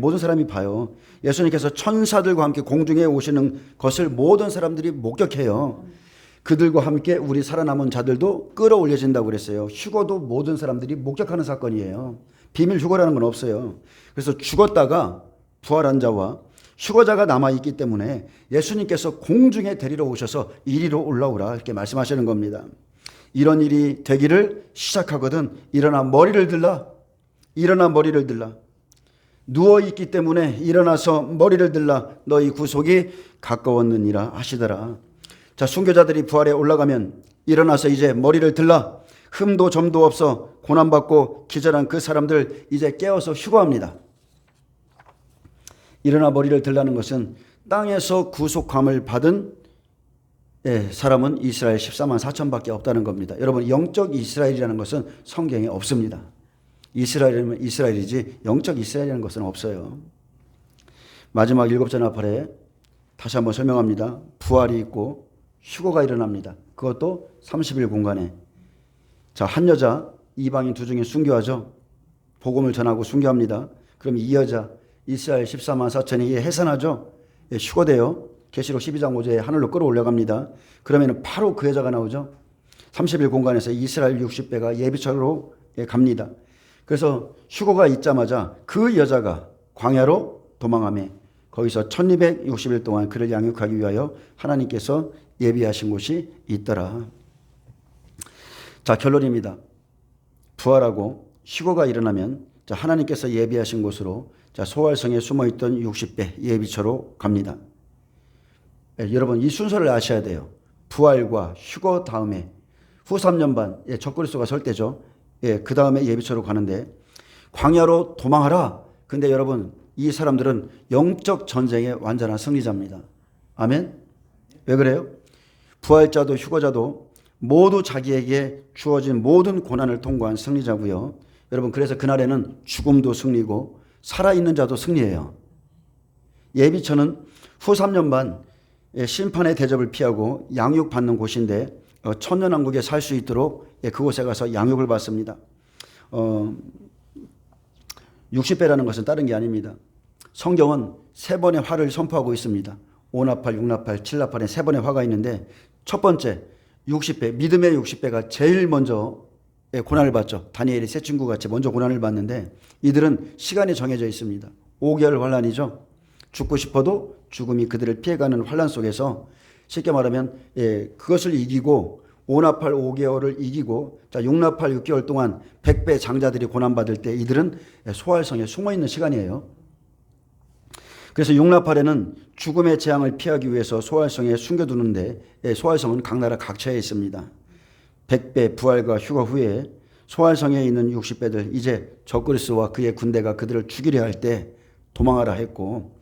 모든 사람이 봐요. 예수님께서 천사들과 함께 공중에 오시는 것을 모든 사람들이 목격해요. 그들과 함께 우리 살아남은 자들도 끌어올려진다고 그랬어요. 휴거도 모든 사람들이 목격하는 사건이에요. 비밀 휴거라는 건 없어요. 그래서 죽었다가 부활한 자와 휴거자가 남아있기 때문에 예수님께서 공중에 데리러 오셔서 이리로 올라오라, 이렇게 말씀하시는 겁니다. 이런 일이 되기를 시작하거든 일어나 머리를 들라. 누워있기 때문에 일어나서 머리를 들라. 너희 구속이 가까웠느니라 하시더라. 자, 순교자들이 부활에 올라가면 일어나서 이제 머리를 들라. 흠도 점도 없어 고난받고 기절한 그 사람들 이제 깨어서 휴거합니다. 일어나 머리를 들라는 것은 땅에서 구속함을 받은 사람은 이스라엘 14만 4천밖에 없다는 겁니다. 여러분, 영적 이스라엘이라는 것은 성경에 없습니다. 이스라엘이면 이스라엘이지 영적 이스라엘이라는 것은 없어요. 마지막 7째 나팔에 다시 한번 설명합니다. 부활이 있고 휴거가 일어납니다. 그것도 30일 공간에. 자, 한 여자 이방인 두 중에 순교하죠. 복음을 전하고 순교합니다. 그럼 이 여자 이스라엘 14만 4천이 해산하죠. 휴거돼요. 계시록 12장 5절에 하늘로 끌어올려갑니다. 그러면 바로 그 여자가 나오죠. 30일 공간에서 이스라엘 60배가 예비처로 갑니다. 그래서 휴거가 있자마자 그 여자가 광야로 도망하며 거기서 1260일 동안 그를 양육하기 위하여 하나님께서 예비하신 곳이 있더라. 자, 결론입니다. 부활하고 휴거가 일어나면 하나님께서 예비하신 곳으로 소활성에 숨어있던 60배 예비처로 갑니다. 여러분 이 순서를 아셔야 돼요. 부활과 휴거 다음에 후 3년 반 적그리스도가 설 때죠. 그 다음에 예비처로 가는데 광야로 도망하라. 근데 여러분 이 사람들은 영적 전쟁의 완전한 승리자입니다. 아멘. 왜 그래요? 부활자도 휴거자도 모두 자기에게 주어진 모든 고난을 통과한 승리자고요. 여러분 그래서 그날에는 죽음도 승리고 살아있는 자도 승리해요. 예비처는 후 3년 반 심판의 대접을 피하고 양육받는 곳인데 천년왕국에 살 수 있도록 그곳에 가서 양육을 받습니다. 60배라는 것은 다른 게 아닙니다. 성경은 세 번의 화를 선포하고 있습니다. 5나팔, 6나팔, 7나팔에 세 번의 화가 있는데 첫 번째 60배, 믿음의 60배가 제일 먼저 고난을 받죠. 다니엘이 세 친구같이 먼저 고난을 받는데 이들은 시간이 정해져 있습니다. 5개월 환란이죠. 죽고 싶어도 죽음이 그들을 피해가는 환란 속에서 쉽게 말하면 그것을 이기고 5나팔 5개월을 이기고 6나팔 6개월 동안 100배 장자들이 고난받을 때 이들은 소활성에 숨어있는 시간이에요. 그래서 6나팔에는 죽음의 재앙을 피하기 위해서 소활성에 숨겨두는데 소활성은 각 나라 각처에 있습니다. 100배 부활과 휴거 후에 소활성에 있는 60배들 이제 적그리스도와 그의 군대가 그들을 죽이려 할 때 도망하라 했고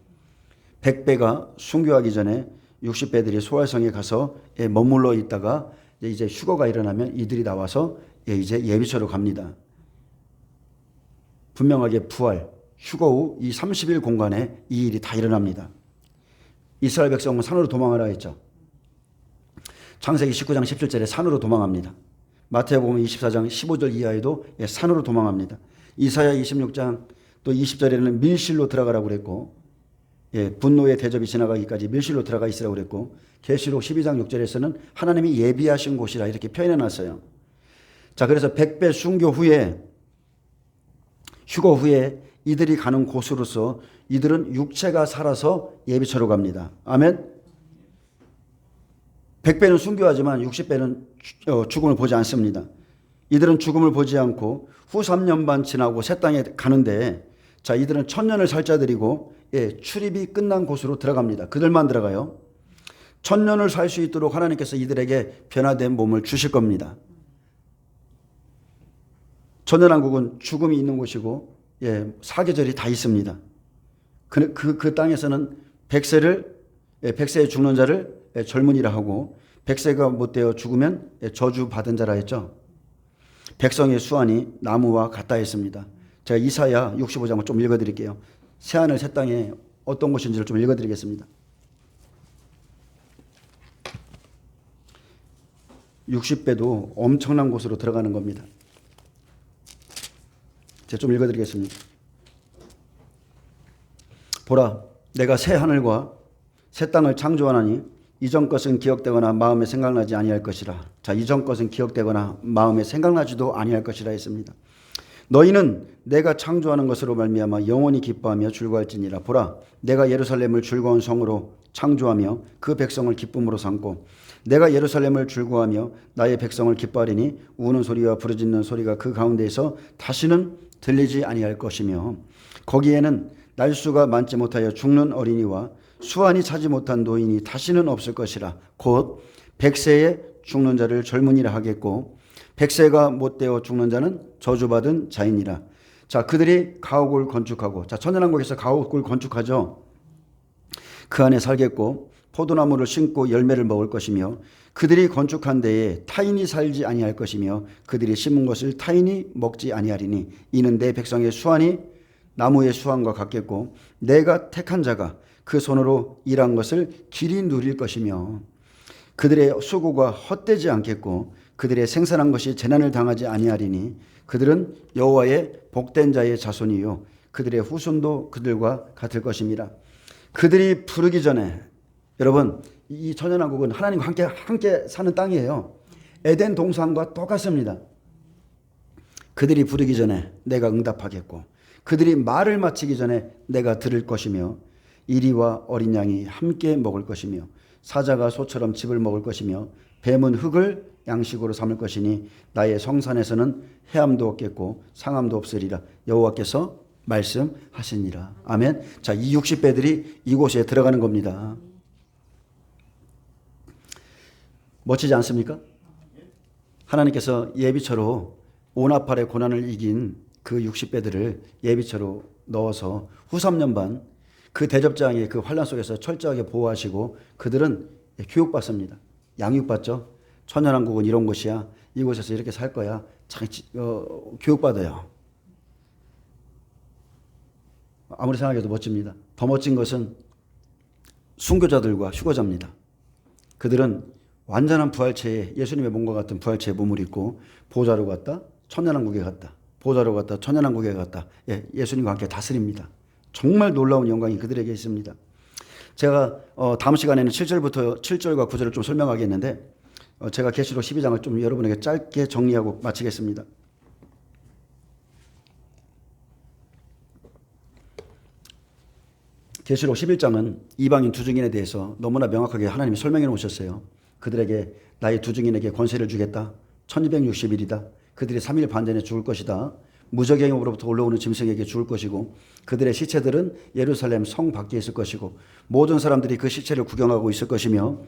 100배가 순교하기 전에 60배들이 소활성에 가서 머물러 있다가 이제 휴거가 일어나면 이들이 나와서 이제 예비처로 갑니다. 분명하게 부활, 휴거 후 이 30일 공간에 이 일이 다 일어납니다. 이스라엘 백성은 산으로 도망하라 했죠. 창세기 19장 17절에 산으로 도망합니다. 마태복음 24장 15절 이하에도 산으로 도망합니다. 이사야 26장 또 20절에는 밀실로 들어가라고 그랬고 분노의 대접이 지나가기까지 밀실로 들어가 있으라고 그랬고 계시록 12장 6절에서는 하나님이 예비하신 곳이라 이렇게 표현해 놨어요. 자, 그래서 100배 순교 후에 휴거 후에 이들이 가는 곳으로서 이들은 육체가 살아서 예비처로 갑니다. 아멘. 100배는 순교하지만 60배는 죽음을 보지 않습니다. 이들은 죽음을 보지 않고 후 3년 반 지나고 새 땅에 가는데 자, 이들은 1000년을 살 자들이고 출입이 끝난 곳으로 들어갑니다. 그들만 들어가요. 1000년을 살 수 있도록 하나님께서 이들에게 변화된 몸을 주실 겁니다. 천년왕국은 죽음이 있는 곳이고 사계절이 다 있습니다. 그 땅에서는 백세에 죽는 자를 젊은이라 하고 백세가 못되어 죽으면 저주받은 자라 했죠. 백성의 수완이 나무와 같다 했습니다. 제가 이사야 65장을 좀 읽어드릴게요. 새하늘 새 땅에 어떤 곳인지를 좀 읽어드리겠습니다. 60배도 엄청난 곳으로 들어가는 겁니다. 제가 좀 읽어드리겠습니다. 보라, 내가 새 하늘과 새 땅을 창조하나니 이전 것은 기억되거나 마음에 생각나지 아니할 것이라. 자, 이전 것은 기억되거나 마음에 생각나지도 아니할 것이라 했습니다. 너희는 내가 창조하는 것으로 말미암아 영원히 기뻐하며 즐거워할지니라. 보라, 내가 예루살렘을 즐거운 성으로 창조하며 그 백성을 기쁨으로 삼고 내가 예루살렘을 즐거워하며 나의 백성을 기뻐하리니 우는 소리와 부르짖는 소리가 그 가운데에서 다시는 들리지 아니할 것이며 거기에는 날수가 많지 못하여 죽는 어린이와 수완이 차지 못한 노인이 다시는 없을 것이라. 곧 백세에 죽는 자를 젊은이라 하겠고 백세가 못되어 죽는 자는 저주받은 자이니라. 자, 그들이 가옥을 건축하고, 자, 천년왕국에서 가옥을 건축하죠. 그 안에 살겠고 포도나무를 심고 열매를 먹을 것이며 그들이 건축한 데에 타인이 살지 아니할 것이며 그들이 심은 것을 타인이 먹지 아니하리니 이는 내 백성의 수완이 나무의 수완과 같겠고 내가 택한 자가 그 손으로 일한 것을 길이 누릴 것이며 그들의 수고가 헛되지 않겠고 그들의 생산한 것이 재난을 당하지 아니하리니 그들은 여호와의 복된 자의 자손이요 그들의 후손도 그들과 같을 것입니다. 그들이 부르기 전에 여러분 이 천년왕국은 하나님과 함께 사는 땅이에요. 에덴 동산과 똑같습니다. 그들이 부르기 전에 내가 응답하겠고 그들이 말을 마치기 전에 내가 들을 것이며 이리와 어린 양이 함께 먹을 것이며 사자가 소처럼 즙을 먹을 것이며 뱀은 흙을 양식으로 삼을 것이니 나의 성산에서는 해함도 없겠고 상함도 없으리라. 여호와께서 말씀하시니라. 아멘. 자, 이 60배들이 이곳에 들어가는 겁니다. 멋지지 않습니까? 하나님께서 예비처로 오나팔의 고난을 이긴 그 60배들을 예비처로 넣어서 후 3년 반 그 대접장의 그 환란 속에서 철저하게 보호하시고 그들은 교육받습니다. 양육받죠. 천연왕국은 이런 곳이야. 이곳에서 이렇게 살 거야. 교육받아요. 아무리 생각해도 멋집니다. 더 멋진 것은 순교자들과 휴거자입니다. 그들은 완전한 부활체에 예수님의 몸과 같은 부활체의 몸을 입고 보좌로 갔다 천년왕국에 갔다 보좌로 갔다 천년왕국에 갔다 예수님과 함께 다스립니다. 정말 놀라운 영광이 그들에게 있습니다. 제가 다음 시간에는 7절과 9절을 좀 설명하겠는데 제가 계시록 12장을 좀 여러분에게 짧게 정리하고 마치겠습니다. 계시록 11장은 이방인 두 증인에 대해서 너무나 명확하게 하나님이 설명해 놓으셨어요. 그들에게 나의 두 증인에게 권세를 주겠다. 1260일이다. 그들이 3일 반 전에 죽을 것이다. 무저갱으로부터 올라오는 짐승에게 죽을 것이고 그들의 시체들은 예루살렘 성 밖에 있을 것이고 모든 사람들이 그 시체를 구경하고 있을 것이며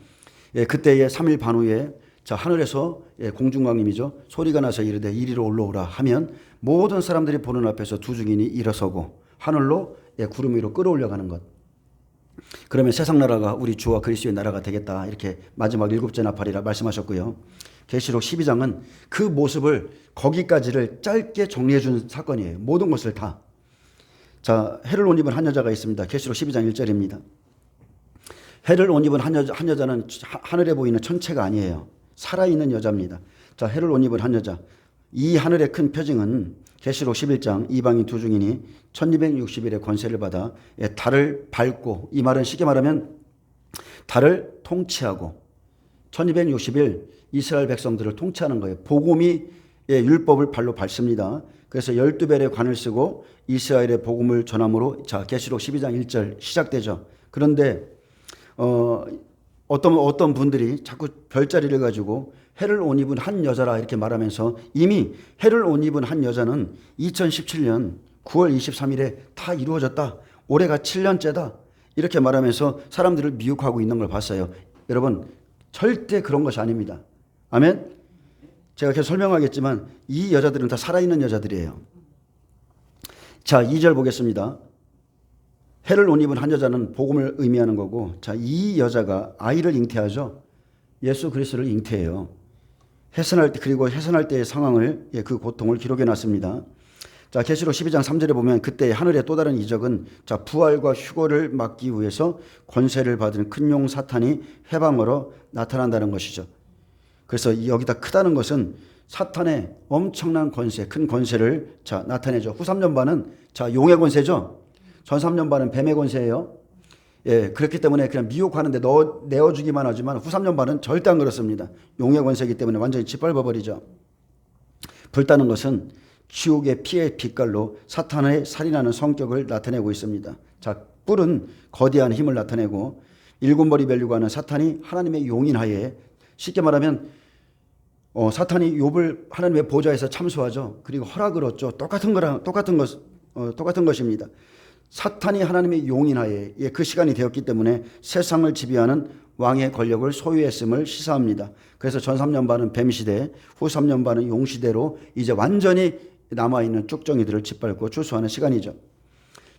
그때의 3일 반 후에 하늘에서 공중강림이죠. 소리가 나서 이르되 이리로 올라오라 하면 모든 사람들이 보는 앞에서 두 증인이 일어서고 하늘로 구름 위로 끌어올려가는 것. 그러면 세상 나라가 우리 주와 그리스도의 나라가 되겠다. 이렇게 마지막 일곱째 나팔이라 말씀하셨고요. 계시록 12장은 그 모습을 거기까지를 짧게 정리해 준 사건이에요. 모든 것을 다. 자, 해를 옷 입은 한 여자가 있습니다. 계시록 12장 1절입니다. 해를 옷 입은 한 여자는 하늘에 보이는 천체가 아니에요. 살아있는 여자입니다. 자, 해를 옷 입은 한 여자. 이 하늘의 큰 표징은 계시록 11장 이방인 두 증인이 1260일의 권세를 받아 달을 밟고, 이 말은 쉽게 말하면 달을 통치하고 1260일 이스라엘 백성들을 통치하는 거예요. 복음이 율법을 발로 밟습니다. 그래서 12벨의 관을 쓰고 이스라엘의 복음을 전함으로 자, 계시록 12장 1절 시작되죠. 그런데 어떤 분들이 자꾸 별자리를 가지고 해를 옷 입은 한 여자라 이렇게 말하면서 이미 해를 옷 입은 한 여자는 2017년 9월 23일에 다 이루어졌다. 올해가 7년째다. 이렇게 말하면서 사람들을 미혹하고 있는 걸 봤어요. 여러분, 절대 그런 것이 아닙니다. 아멘? 제가 계속 설명하겠지만 이 여자들은 다 살아있는 여자들이에요. 자, 2절 보겠습니다. 해를 옷 입은 한 여자는 복음을 의미하는 거고, 자, 이 여자가 아이를 잉태하죠. 예수 그리스도를 잉태해요. 해산할 때, 그리고 해산할 때의 상황을, 그 고통을 기록해 놨습니다. 자, 계시록 12장 3절에 보면 그때 하늘의 또 다른 이적은 자, 부활과 휴거를 막기 위해서 권세를 받은 큰 용 사탄이 회방으로 나타난다는 것이죠. 그래서 여기다 크다는 것은 사탄의 엄청난 권세, 큰 권세를 자, 나타내죠. 후 3년 반은 자, 용의 권세죠. 전 3년 반은 뱀의 권세예요. 그렇기 때문에 그냥 미혹하는데 내어주기만 하지만 후 3년 반은 절대 안 그렇습니다. 용의 권세이기 때문에 완전히 짓밟아버리죠. 불타는 것은 지옥의 피의 빛깔로 사탄의 살인하는 성격을 나타내고 있습니다. 자, 뿔은 거대한 힘을 나타내고 일곱머리 벨류가 하는 사탄이 하나님의 용인 하에, 쉽게 말하면 사탄이 욥을 하나님의 보좌에서 참수하죠. 그리고 허락을 얻죠. 똑같은 것입니다. 사탄이 하나님의 용인하에 그 시간이 되었기 때문에 세상을 지배하는 왕의 권력을 소유했음을 시사합니다. 그래서 전 3년 반은 뱀시대, 후 3년 반은 용시대로 이제 완전히 남아있는 쭉정이들을 짓밟고 추수하는 시간이죠.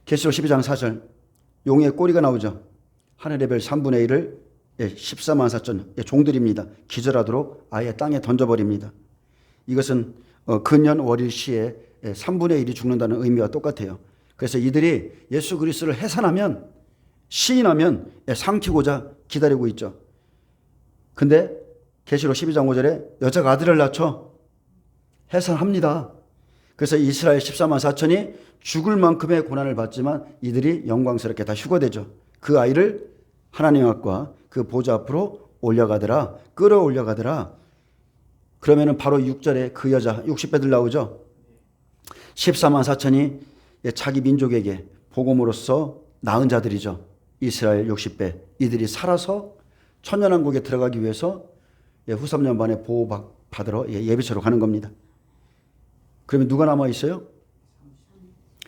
계시록 12장 4절 용의 꼬리가 나오죠. 하늘의 별 3분의 1을 14만 4천 종들입니다. 기절하도록 아예 땅에 던져버립니다. 이것은 근년 월일 시에 3분의 1이 죽는다는 의미와 똑같아요. 그래서 이들이 예수 그리스도를 해산하면, 시인하면 삼키고자 기다리고 있죠. 근데 계시록 12장 5절에 여자가 아들을 낳죠. 해산합니다. 그래서 이스라엘 14만 4천이 죽을 만큼의 고난을 받지만 이들이 영광스럽게 다 휴거되죠. 그 아이를 하나님 앞과 그 보좌 앞으로 올려가더라, 끌어올려가더라. 그러면은 바로 6절에 그 여자 60배들 나오죠. 14만 4천이 자기 민족에게 복음으로써 낳은 자들이죠. 이스라엘 60배. 이들이 살아서 천년왕국에 들어가기 위해서 후 3년 반에 보호받으러 예비처로 가는 겁니다. 그러면 누가 남아있어요?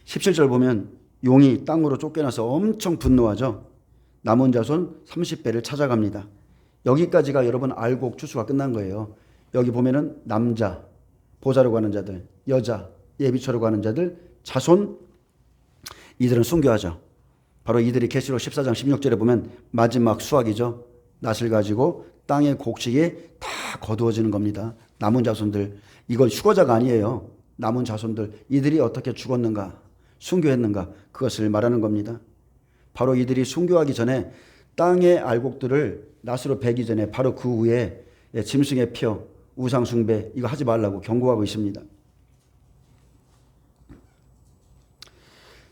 17절 보면 용이 땅으로 쫓겨나서 엄청 분노하죠. 남은 자손 30배를 찾아갑니다. 여기까지가 여러분 알곡 추수가 끝난 거예요. 여기 보면은 남자, 보좌로 가는 자들, 여자, 예비처로 가는 자들, 자손, 이들은 순교하죠. 바로 이들이 계시록 14장 16절에 보면 마지막 수확이죠. 낫을 가지고 땅의 곡식이 다 거두어지는 겁니다. 남은 자손들, 이걸 휴거자가 아니에요. 남은 자손들, 이들이 어떻게 죽었는가, 순교했는가, 그것을 말하는 겁니다. 바로 이들이 순교하기 전에 땅의 알곡들을 낫으로 베기 전에 바로 그 후에 짐승의 표, 우상 숭배 이거 하지 말라고 경고하고 있습니다.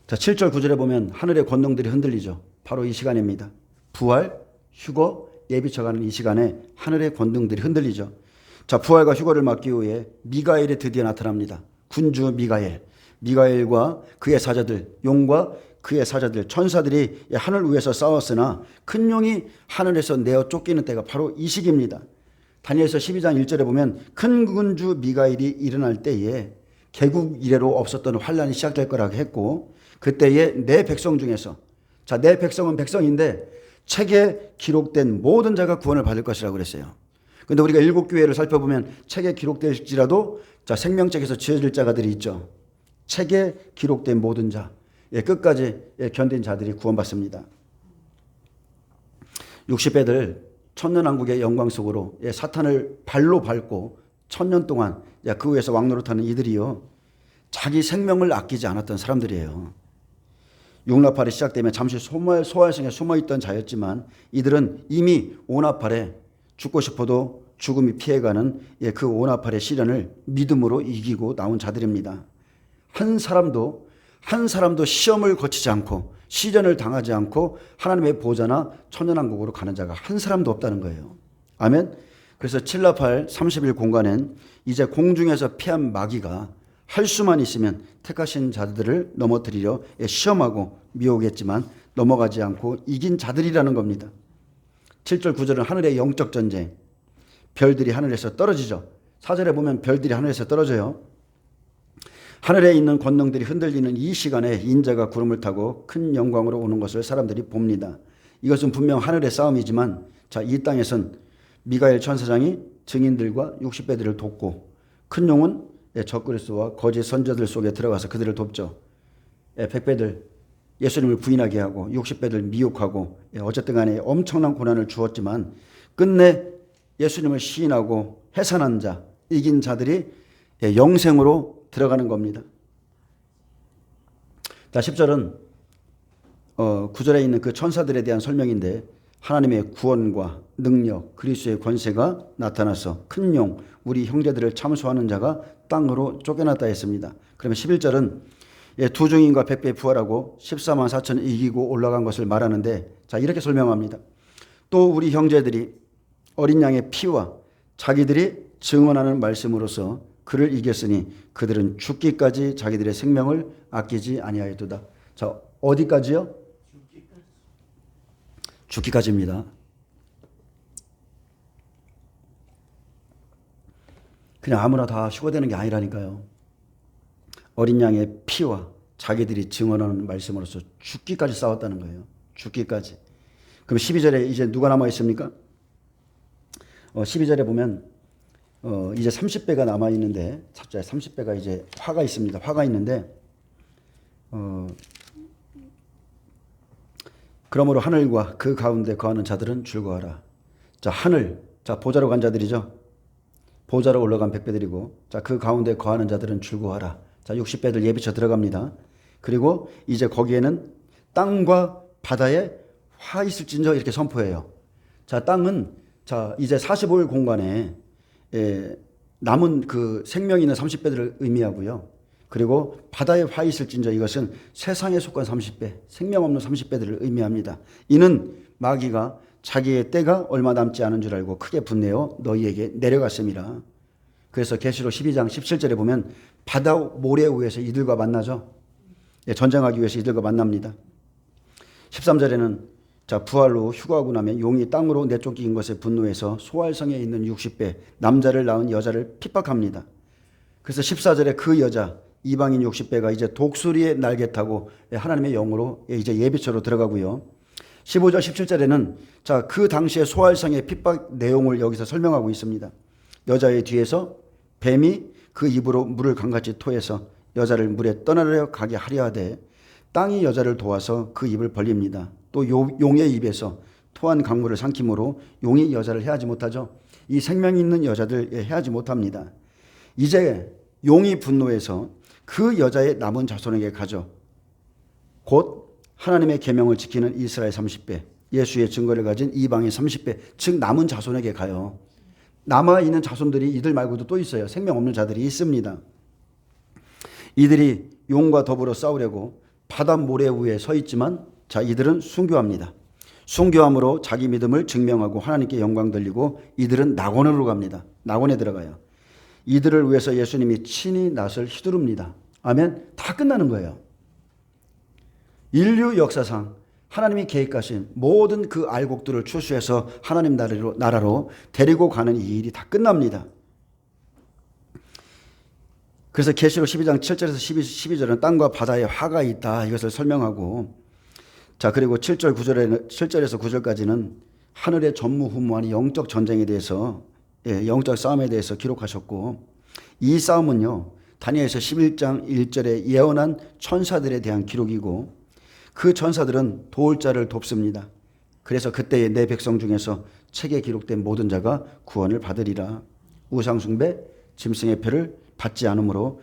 자, 7절 9절에 보면 하늘의 권능들이 흔들리죠. 바로 이 시간입니다. 부활, 휴거, 예비처 가는 이 시간에 하늘의 권능들이 흔들리죠. 자, 부활과 휴거를 막기 위해 미가엘이 드디어 나타납니다. 군주 미가엘. 미가엘과 그의 사자들, 용과 그의 사자들, 천사들이 하늘 위에서 싸웠으나 큰 용이 하늘에서 내어 쫓기는 때가 바로 이 시기입니다. 다니엘서 12장 1절에 보면 큰 군주 미가엘이 일어날 때에 개국 이래로 없었던 환란이 시작될 거라고 했고, 그때에 내 백성 중에서, 자, 내 백성은 백성인데 책에 기록된 모든 자가 구원을 받을 것이라고 그랬어요. 근데 우리가 일곱 교회를 살펴보면 책에 기록될지라도 자, 생명책에서 지어질 자가들이 있죠. 책에 기록된 모든 자, 끝까지 견딘 자들이 구원받습니다. 60배들 천년왕국의 영광 속으로 사탄을 발로 밟고 1000년 동안 그 위에서 왕노릇하는 이들이요, 자기 생명을 아끼지 않았던 사람들이에요. 육나팔이 시작되면 잠시 소활성에 숨어있던 자였지만 이들은 이미 오나팔에 죽고 싶어도 죽음이 피해가는 그 오나팔의 시련을 믿음으로 이기고 나온 자들입니다. 한 사람도 시험을 거치지 않고 시련을 당하지 않고 하나님의 보좌나 천년왕국으로 가는 자가 한 사람도 없다는 거예요. 아멘. 그래서 7나팔 30일 공간엔 이제 공중에서 피한 마귀가 할 수만 있으면 택하신 자들을 넘어뜨리려 시험하고 미혹했지만 넘어가지 않고 이긴 자들이라는 겁니다. 7절 9절은 하늘의 영적 전쟁. 별들이 하늘에서 떨어지죠. 4절에 보면 별들이 하늘에서 떨어져요. 하늘에 있는 권능들이 흔들리는 이 시간에 인자가 구름을 타고 큰 영광으로 오는 것을 사람들이 봅니다. 이것은 분명 하늘의 싸움이지만 자, 이 땅에선 미가엘 천사장이 증인들과 60배들을 돕고 큰 용은 적그리스도와 거짓 선자들 속에 들어가서 그들을 돕죠. 100배들 예수님을 부인하게 하고 60배들 미혹하고 어쨌든 간에 엄청난 고난을 주었지만 끝내 예수님을 시인하고 해산한 자, 이긴 자들이 영생으로 들어가는 겁니다. 자, 10절은 9절에 있는 그 천사들에 대한 설명인데 하나님의 구원과 능력, 그리스도의 권세가 나타나서 큰 용, 우리 형제들을 참수하는 자가 땅으로 쫓겨났다 했습니다. 그러면 11절은 두 증인과 100배 부활하고 14만 4천을 이기고 올라간 것을 말하는데 자, 이렇게 설명합니다. 또 우리 형제들이 어린 양의 피와 자기들이 증언하는 말씀으로서 그를 이겼으니 그들은 죽기까지 자기들의 생명을 아끼지 아니하였도다. 자, 어디까지요? 죽기까지입니다. 그냥 아무나 다 휴거되는 게 아니라니까요. 어린 양의 피와 자기들이 증언하는 말씀으로서 죽기까지 싸웠다는 거예요. 죽기까지. 그럼 12절에 이제 누가 남아 있습니까? 12절에 보면 이제 30배가 남아 있는데, 30배가 이제 화가 있습니다. 화가 있는데 그러므로 하늘과 그 가운데 거하는 자들은 즐거워하라. 자, 하늘, 자, 보좌로 간 자들이죠. 보좌로 올라간 100배들이고, 자, 그 가운데 거하는 자들은 즐거워하라. 자, 60배들 예비쳐 들어갑니다. 그리고 이제 거기에는 땅과 바다에 화 있을진저 이렇게 선포해요. 자, 땅은 자, 이제 45일 공간에 남은 그 생명 있는 30배들을 의미하고요. 그리고 바다에 화 있을진저 이것은 세상에 속한 30배, 생명 없는 30배들을 의미합니다. 이는 마귀가 자기의 때가 얼마 남지 않은 줄 알고 크게 분내어 너희에게 내려갔습니다. 그래서 계시록 12장 17절에 보면 바다 모래 위에서 이들과 만나죠. 전쟁하기 위해서 이들과 만납니다. 13절에는 자, 부활로 휴거하고 나면 용이 땅으로 내쫓긴 것에 분노해서 소활성에 있는 60배 남자를 낳은 여자를 핍박합니다. 그래서 14절에 그 여자 이방인 60배가 이제 독수리의 날개 타고 하나님의 영으로 이제 예비처로 들어가고요. 15절 17절에는 자, 그 당시의 소활성의 핍박 내용을 여기서 설명하고 있습니다. 여자의 뒤에서 뱀이 그 입으로 물을 강같이 토해서 여자를 물에 떠나려 가게 하려 하되 땅이 여자를 도와서 그 입을 벌립니다. 또 용의 입에서 토한 강물을 삼킴으로 용이 여자를 해하지 못하죠. 이 생명이 있는 여자들 해하지 못합니다. 이제 용이 분노해서 그 여자의 남은 자손에게 가죠. 곧 하나님의 계명을 지키는 이스라엘 30배, 예수의 증거를 가진 이방인 30배, 즉 남은 자손에게 가요. 남아있는 자손들이 이들 말고도 또 있어요. 생명 없는 자들이 있습니다. 이들이 용과 더불어 싸우려고 바다 모래 위에 서 있지만 자, 이들은 순교합니다. 순교함으로 자기 믿음을 증명하고 하나님께 영광 돌리고 이들은 낙원으로 갑니다. 낙원에 들어가요. 이들을 위해서 예수님이 친히 낫을 휘두릅니다. 아멘. 다 끝나는 거예요. 인류 역사상 하나님이 계획하신 모든 그 알곡들을 추수해서 하나님 나라로 데리고 가는 이 일이 다 끝납니다. 그래서 계시록 12장 7절에서 12절은 땅과 바다에 화가 있다 이것을 설명하고 자, 그리고 7절에서 9절까지는 하늘의 전무후무한 영적 전쟁에 대해서 영적 싸움에 대해서 기록하셨고 이 싸움은요 다니엘서 11장 1절에 예언한 천사들에 대한 기록이고 그 천사들은 도울 자를 돕습니다. 그래서 그때의 내 백성 중에서 책에 기록된 모든 자가 구원을 받으리라. 우상숭배, 짐승의 표를 받지 않으므로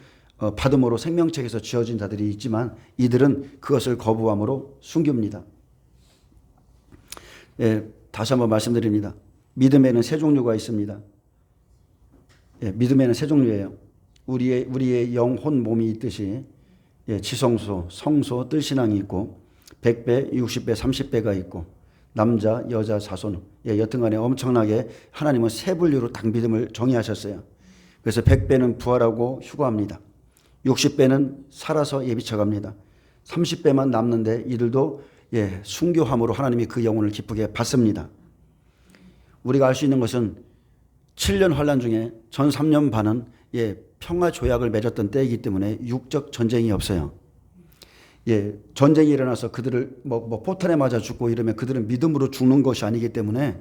받음으로 생명책에서 지어진 자들이 있지만 이들은 그것을 거부함으로 숨깁니다. 다시 한번 말씀드립니다. 믿음에는 세 종류가 있습니다. 믿음에는 세 종류예요. 우리의 영혼 몸이 있듯이 지성소, 성소, 뜰신앙이 있고 100배, 60배, 30배가 있고 남자, 여자, 자손 여튼간에 엄청나게 하나님은 세 분류로 딱 믿음을 정의하셨어요. 그래서 100배는 부활하고 휴거합니다. 60배는 살아서 예비쳐갑니다. 30배만 남는데 이들도 순교함으로 하나님이 그 영혼을 기쁘게 받습니다. 우리가 알 수 있는 것은 7년 환란 중에 전 3년 반은 평화 조약을 맺었던 때이기 때문에 육적 전쟁이 없어요. 전쟁이 일어나서 그들을 포탄에 맞아 죽고 이러면 그들은 믿음으로 죽는 것이 아니기 때문에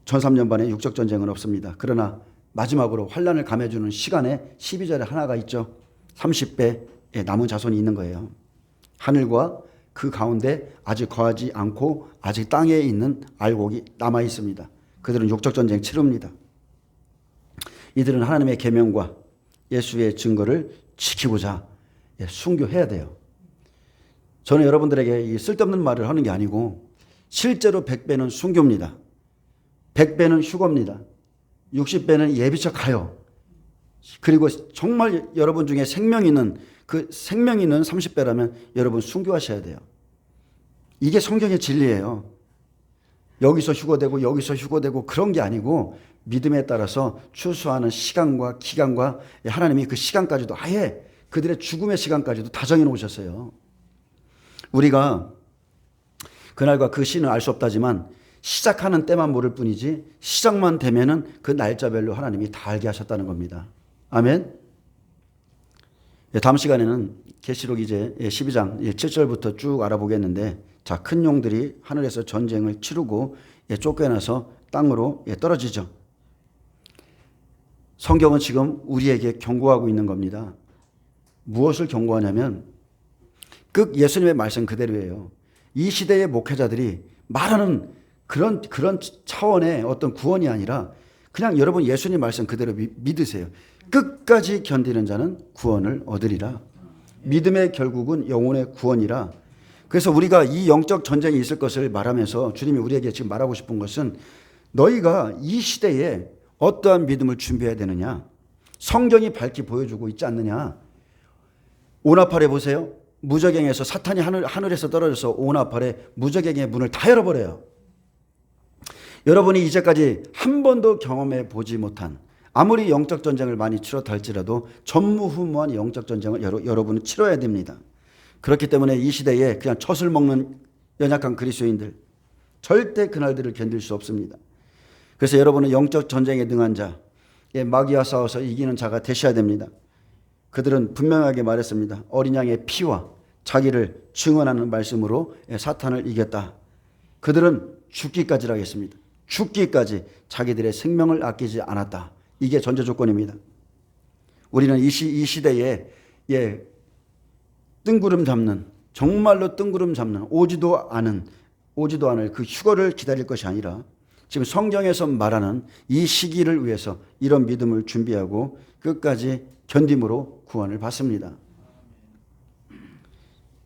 전 3년 반에 육적 전쟁은 없습니다. 그러나 마지막으로 환란을 감해주는 시간에 12절에 하나가 있죠. 30배 남은 자손이 있는 거예요. 하늘과 그 가운데 아직 거하지 않고 아직 땅에 있는 알곡이 남아 있습니다. 그들은 육적 전쟁 치릅니다. 이들은 하나님의 계명과 예수의 증거를 지키고자 순교해야 돼요. 저는 여러분들에게 이 쓸데없는 말을 하는 게 아니고 실제로 100배는 순교입니다. 100배는 휴거입니다. 60배는 예비쳐 가요. 그리고 정말 여러분 중에 생명 있는 그 생명 있는 30배라면 여러분 순교하셔야 돼요. 이게 성경의 진리예요. 여기서 휴거되고 여기서 휴거되고 그런 게 아니고 믿음에 따라서 추수하는 시간과 기간과 하나님이 그 시간까지도 아예 그들의 죽음의 시간까지도 다 정해놓으셨어요. 우리가 그날과 그 시는 알 수 없다지만 시작하는 때만 모를 뿐이지 시작만 되면은 그 날짜별로 하나님이 다 알게 하셨다는 겁니다. 아멘. 다음 시간에는 계시록 이제 12장 7절부터 쭉 알아보겠는데 자, 큰 용들이 하늘에서 전쟁을 치르고 쫓겨나서 땅으로 떨어지죠. 성경은 지금 우리에게 경고하고 있는 겁니다. 무엇을 경고하냐면 그 예수님의 말씀 그대로예요. 이 시대의 목회자들이 말하는 그런 차원의 어떤 구원이 아니라 그냥 여러분 예수님 말씀 그대로 믿으세요. 끝까지 견디는 자는 구원을 얻으리라. 믿음의 결국은 영혼의 구원이라. 그래서 우리가 이 영적 전쟁이 있을 것을 말하면서 주님이 우리에게 지금 말하고 싶은 것은 너희가 이 시대에 어떠한 믿음을 준비해야 되느냐. 성경이 밝히 보여주고 있지 않느냐. 오나팔에 보세요. 무저갱에서 사탄이 하늘에서 떨어져서 오나팔에 무저갱의 문을 다 열어버려요. 여러분이 이제까지 한 번도 경험해 보지 못한 아무리 영적 전쟁을 많이 치렀다 할지라도 전무후무한 영적 전쟁을 여러분은 치러야 됩니다. 그렇기 때문에 이 시대에 그냥 젖을 먹는 연약한 그리스도인들 절대 그날들을 견딜 수 없습니다. 그래서 여러분은 영적 전쟁에 능한 자, 마귀와 싸워서 이기는 자가 되셔야 됩니다. 그들은 분명하게 말했습니다. 어린 양의 피와 자기를 증언하는 말씀으로 사탄을 이겼다. 그들은 죽기까지라 하겠습니다. 죽기까지 자기들의 생명을 아끼지 않았다. 이게 전제 조건입니다. 우리는 이 시대에 뜬구름 잡는, 정말로 뜬구름 잡는 오지도 않을 그 휴거를 기다릴 것이 아니라 지금 성경에서 말하는 이 시기를 위해서 이런 믿음을 준비하고 끝까지 견딤으로 구원을 받습니다.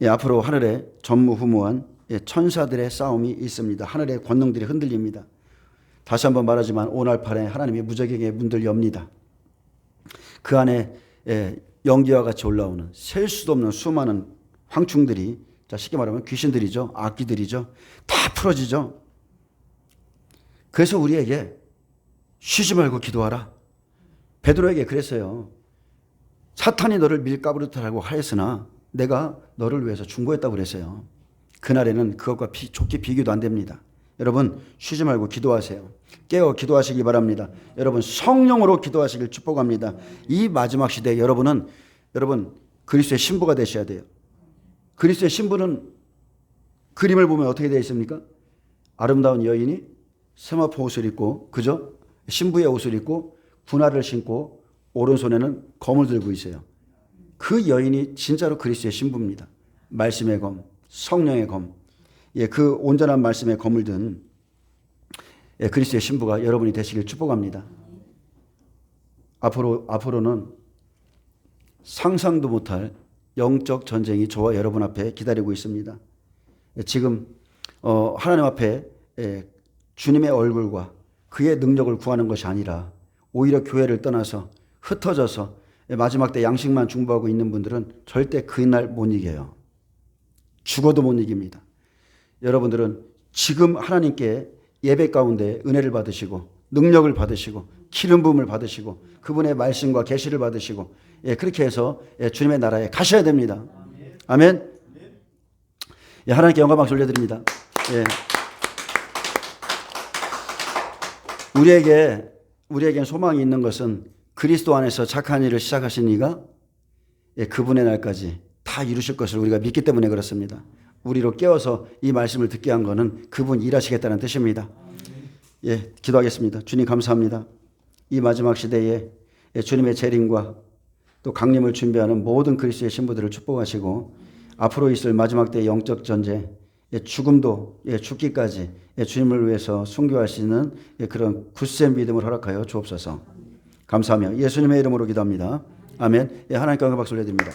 앞으로 하늘에 전무후무한 천사들의 싸움이 있습니다. 하늘의 권능들이 흔들립니다. 다시 한번 말하지만 오날 팔에 하나님이 무적에게 문들 엽니다. 그 안에 연기와 같이 올라오는 셀 수도 없는 수많은 황충들이, 쉽게 말하면 귀신들이죠. 악귀들이죠. 다 풀어지죠. 그래서 우리에게 쉬지 말고 기도하라. 베드로에게 그랬어요. 사탄이 너를 밀가부르트라고 하였으나 내가 너를 위해서 중보했다고 그랬어요. 그날에는 그것과 좋게 비교도 안 됩니다. 여러분 쉬지 말고 기도하세요. 깨어 기도하시기 바랍니다. 여러분 성령으로 기도하시길 축복합니다. 이 마지막 시대에 여러분 그리스도의 신부가 되셔야 돼요. 그리스도의 신부는 그림을 보면 어떻게 되어 있습니까? 아름다운 여인이 세마포 옷을 입고, 그죠? 신부의 옷을 입고 군화를 신고 오른손에는 검을 들고 있어요. 그 여인이 진짜로 그리스도의 신부입니다. 말씀의 검, 성령의 검, 그 온전한 말씀의 검을 든 그리스도의 신부가 여러분이 되시길 축복합니다. 앞으로는 상상도 못할 영적 전쟁이 저와 여러분 앞에 기다리고 있습니다. 지금 하나님 앞에 주님의 얼굴과 그의 능력을 구하는 것이 아니라 오히려 교회를 떠나서 흩어져서 마지막 때 양식만 중보하고 있는 분들은 절대 그날 못 이겨요. 죽어도 못 이깁니다. 여러분들은 지금 하나님께 예배 가운데 은혜를 받으시고 능력을 받으시고 기름 부음을 받으시고 그분의 말씀과 계시를 받으시고 그렇게 해서 주님의 나라에 가셔야 됩니다. 아멘. 하나님께 영광 박수 올려드립니다. 우리에게 소망이 있는 것은 그리스도 안에서 착한 일을 시작하신 이가 그분의 날까지 다 이루실 것을 우리가 믿기 때문에 그렇습니다. 우리로 깨워서 이 말씀을 듣게 한 것은 그분 일하시겠다는 뜻입니다. 기도하겠습니다. 주님 감사합니다. 이 마지막 시대에 주님의 재림과 또 강림을 준비하는 모든 그리스도의 신부들을 축복하시고 앞으로 있을 마지막 때의 영적 전쟁, 죽음도 죽기까지 주님을 위해서 순교할 수 있는 그런 굳센 믿음을 허락하여 주옵소서. 감사하며 예수님의 이름으로 기도합니다. 아멘. 하나님께 영광 박수 올려드립니다.